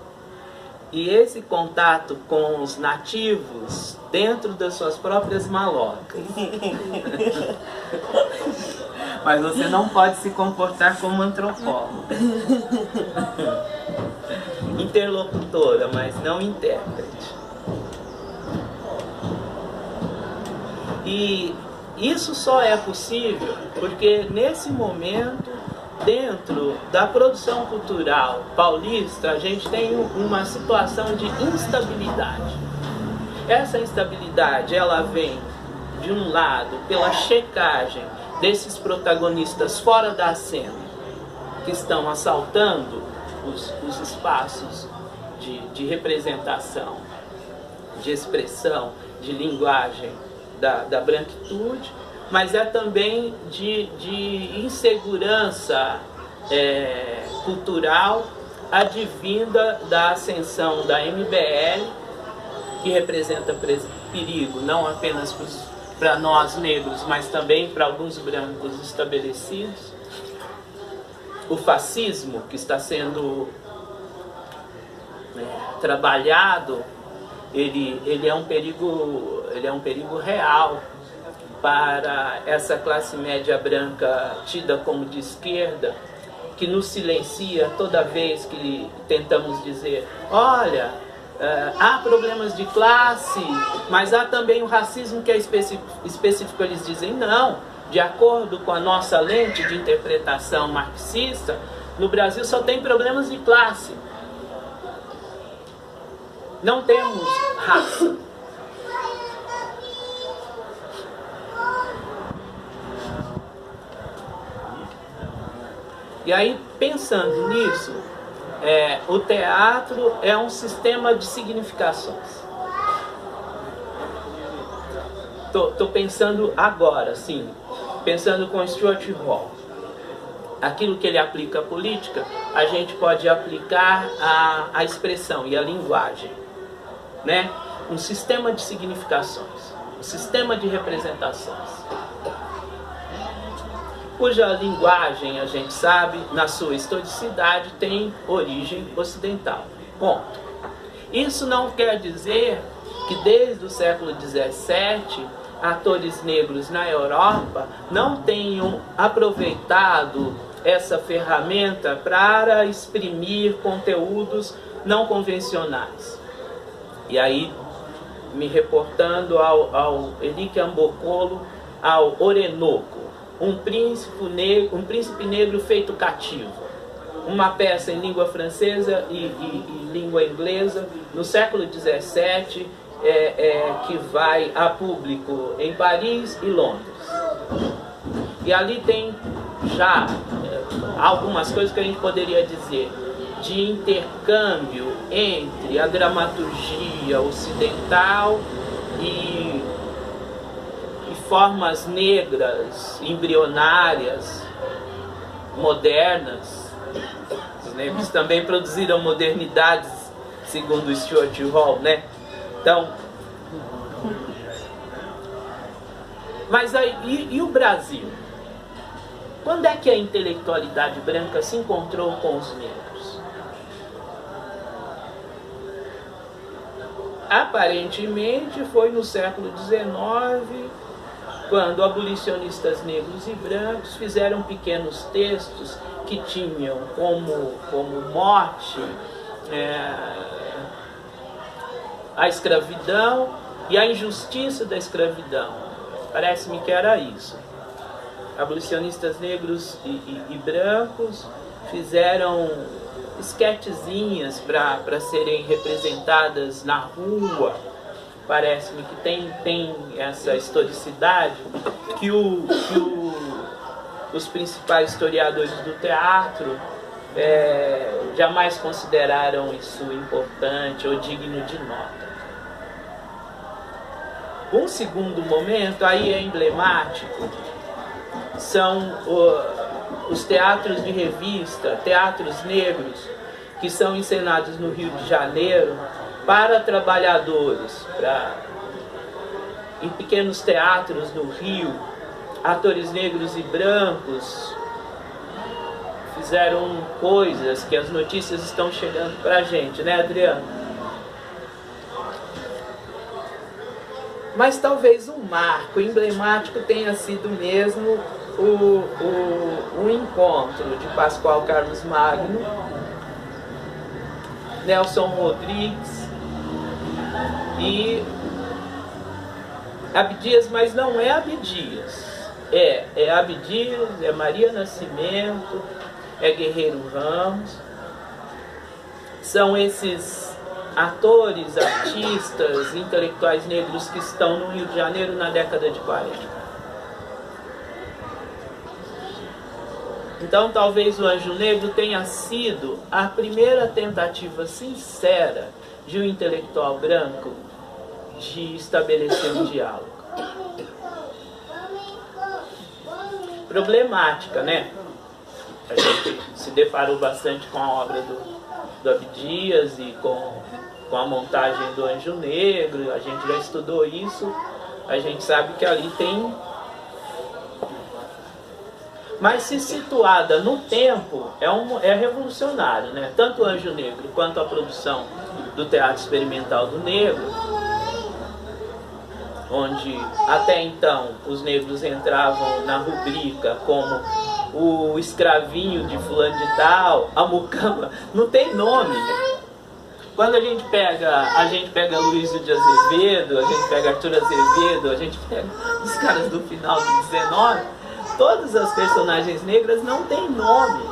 E esse contato com os nativos dentro das suas próprias malocas. Mas você não pode se comportar como antropóloga. Interlocutora, mas não intérprete. E isso só é possível porque nesse momento, dentro da produção cultural paulista, a gente tem uma situação de instabilidade. Essa instabilidade, ela vem, de um lado, pela checagem desses protagonistas fora da cena, que estão assaltando os espaços de representação, de expressão, de linguagem da branquitude, mas é também de insegurança cultural advinda da ascensão da MBL, que representa perigo não apenas para nós negros, mas também para alguns brancos estabelecidos. O fascismo, que está sendo trabalhado, ele é um perigo real para essa classe média branca tida como de esquerda, que nos silencia toda vez que tentamos dizer: olha, há problemas de classe, mas há também o racismo que é específico. Eles dizem: não, de acordo com a nossa lente de interpretação marxista, no Brasil só tem problemas de classe. Não temos raça. E aí, pensando nisso, o teatro é um sistema de significações. Tô pensando agora, sim, pensando com Stuart Hall. Aquilo que ele aplica à política, a gente pode aplicar à expressão e à linguagem, né? Um sistema de significações, um sistema de representações, cuja linguagem, a gente sabe, na sua historicidade, tem origem ocidental. Ponto. Isso não quer dizer que desde o século XVII, atores negros na Europa não tenham aproveitado essa ferramenta para exprimir conteúdos não convencionais. E aí, me reportando ao Henrique Ambocolo, ao Orenoco, um príncipe negro feito cativo. Uma peça em língua francesa e língua inglesa, no século XVII, que vai a público em Paris e Londres. E ali tem já algumas coisas que a gente poderia dizer de intercâmbio entre a dramaturgia ocidental e formas negras, embrionárias, modernas. Os negros também produziram modernidades, segundo Stuart Hall, né? Então, mas aí, e o Brasil? Quando é que a intelectualidade branca se encontrou com os negros? Aparentemente foi no século XIX, quando abolicionistas negros e brancos fizeram pequenos textos que tinham como mote a escravidão e a injustiça da escravidão. Parece-me que era isso. Abolicionistas negros e brancos fizeram esquetezinhas para serem representadas na rua. Parece-me que tem essa historicidade que os principais historiadores do teatro jamais consideraram isso importante ou digno de nota. Um segundo momento, aí é emblemático, são os teatros de revista, teatros negros, que são encenados no Rio de Janeiro para trabalhadores, em pequenos teatros no Rio. Atores negros e brancos fizeram coisas que as notícias estão chegando para a gente, né, Adriano? Mas talvez um marco emblemático tenha sido mesmo o encontro de Pascoal Carlos Magno, Nelson Rodrigues e Abdias, mas não é Abdias. É Abdias, é Maria Nascimento, é Guerreiro Ramos. São esses atores, artistas, intelectuais negros que estão no Rio de Janeiro na década de 40. Então talvez o Anjo Negro tenha sido a primeira tentativa sincera de um intelectual branco de estabelecer um diálogo. Problemática, né? A gente se deparou bastante com a obra do Abdias e com a montagem do Anjo Negro. A gente já estudou isso, a gente sabe que ali tem... Mas se situada no tempo, é revolucionário, né? Tanto o Anjo Negro quanto a produção do Teatro Experimental do Negro, onde até então os negros entravam na rubrica como o escravinho de fulano de tal, a mucama, não tem nome. Quando a gente pega Luísio de Azevedo, a gente pega Arthur Azevedo, a gente pega os caras do final do 19, todas as personagens negras não têm nome.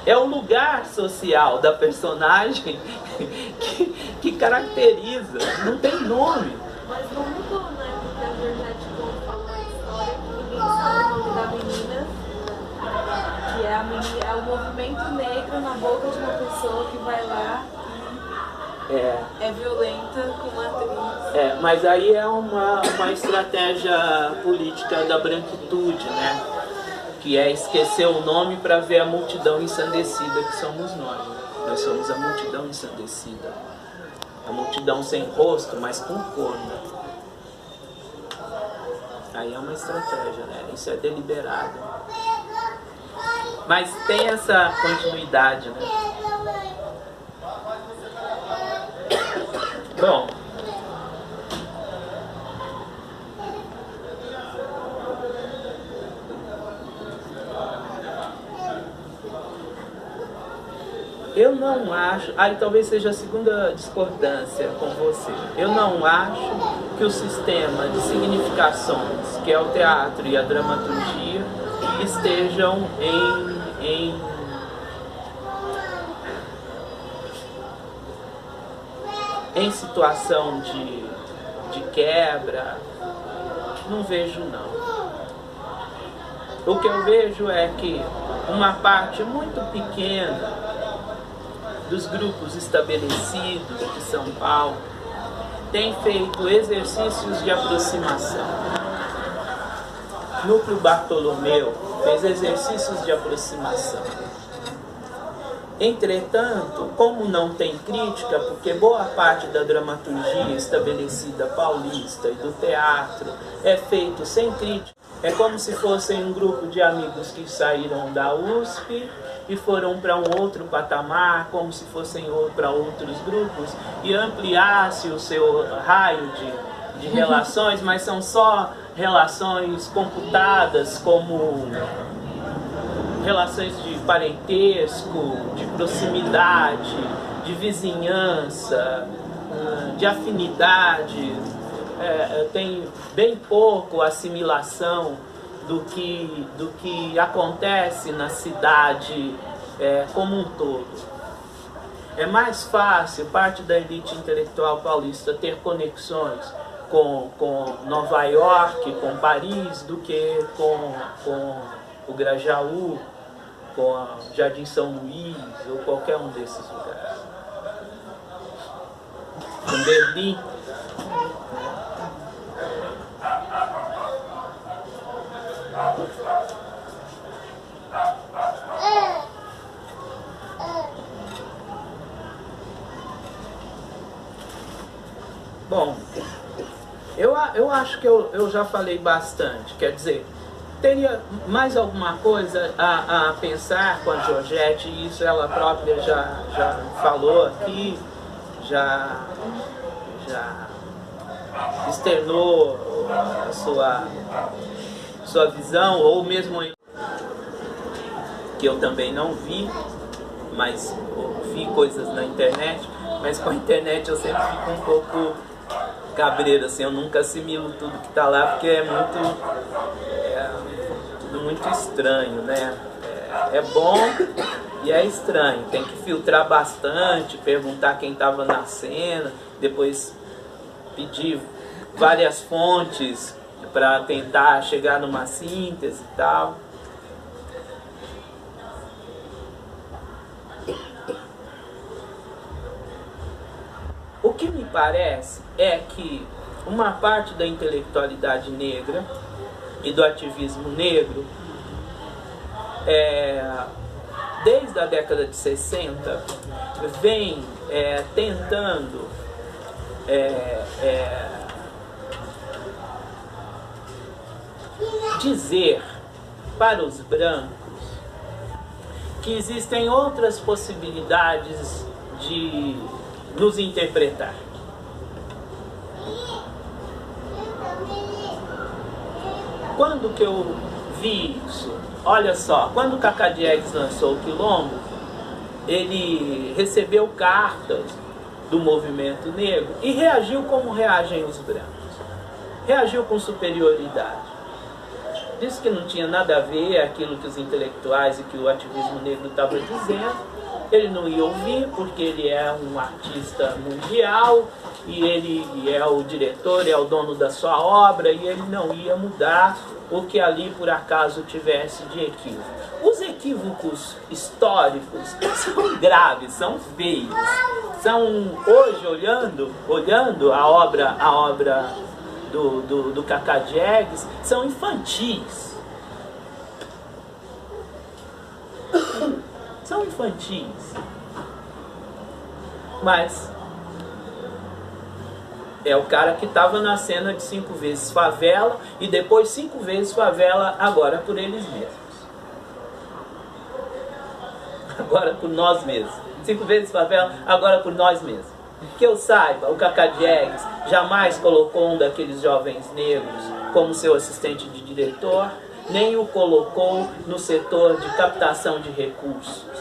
É o lugar social da personagem que caracteriza, não tem nome. Mas não mudou, né? Porque a Georgette conta uma história que ninguém sabe o nome da menina, que é o movimento negro na boca de uma pessoa que vai lá e é violenta com uma atriz. Mas aí é uma estratégia política da branquitude, né? Que é esquecer o nome para ver a multidão ensandecida que somos nós. Nós somos a multidão ensandecida. A multidão sem rosto, mas com cor, né? Aí é uma estratégia, né? Isso é deliberado. Mas tem essa continuidade, né? Bom, eu não acho, aí talvez seja a segunda discordância com você. Eu não acho que o sistema de significações, que é o teatro e a dramaturgia, estejam em situação de quebra. Não vejo, não. O que eu vejo é que uma parte muito pequena dos grupos estabelecidos de São Paulo tem feito exercícios de aproximação. Núcleo Bartolomeu fez exercícios de aproximação. Entretanto, como não tem crítica, porque boa parte da dramaturgia estabelecida paulista e do teatro é feito sem crítica, é como se fossem um grupo de amigos que saíram da USP e foram para um outro patamar, como se fossem para outros grupos, e ampliasse o seu raio de relações, mas são só relações computadas como relações de parentesco, de proximidade, de vizinhança, de afinidade. Tem bem pouco assimilação do que acontece na cidade como um todo. É mais fácil parte da elite intelectual paulista ter conexões com Nova York, com Paris, do que com o Grajaú, com a Jardim São Luís, ou qualquer um desses lugares. Com Berlim. Bom, eu acho que eu já falei bastante, quer dizer, teria mais alguma coisa a pensar com a Georgette, e isso ela própria já falou aqui, já externou a sua visão, ou mesmo que eu também não vi, mas vi coisas na internet, mas com a internet eu sempre fico um pouco cabreiro, assim, eu nunca assimilo tudo que está lá, porque é tudo muito estranho, né? É bom e é estranho, tem que filtrar bastante, perguntar quem estava na cena, depois pedir várias fontes para tentar chegar numa síntese e tal. O que me parece é que uma parte da intelectualidade negra e do ativismo negro, desde a década de 60, vem tentando dizer para os brancos que existem outras possibilidades de nos interpretar. Quando que eu vi isso? Olha só, quando o Cacá Diegues lançou o Quilombo, ele recebeu cartas do movimento negro e reagiu como reagem os brancos. Reagiu com superioridade. Disse que não tinha nada a ver aquilo que os intelectuais e que o ativismo negro estava dizendo. Ele não ia ouvir porque ele é um artista mundial e ele é o diretor, é o dono da sua obra, e ele não ia mudar o que ali por acaso tivesse de equívoco. Os equívocos históricos são graves, são feios. São, hoje, olhando a obra do Cacá Diegues, são infantis. São infantis. Mas é o cara que estava na cena de 5 vezes favela e depois 5 vezes favela agora por eles mesmos. Agora por nós mesmos. 5 vezes favela agora por nós mesmos. Que eu saiba, o Cacá Diegues jamais colocou um daqueles jovens negros como seu assistente de diretor, nem o colocou no setor de captação de recursos.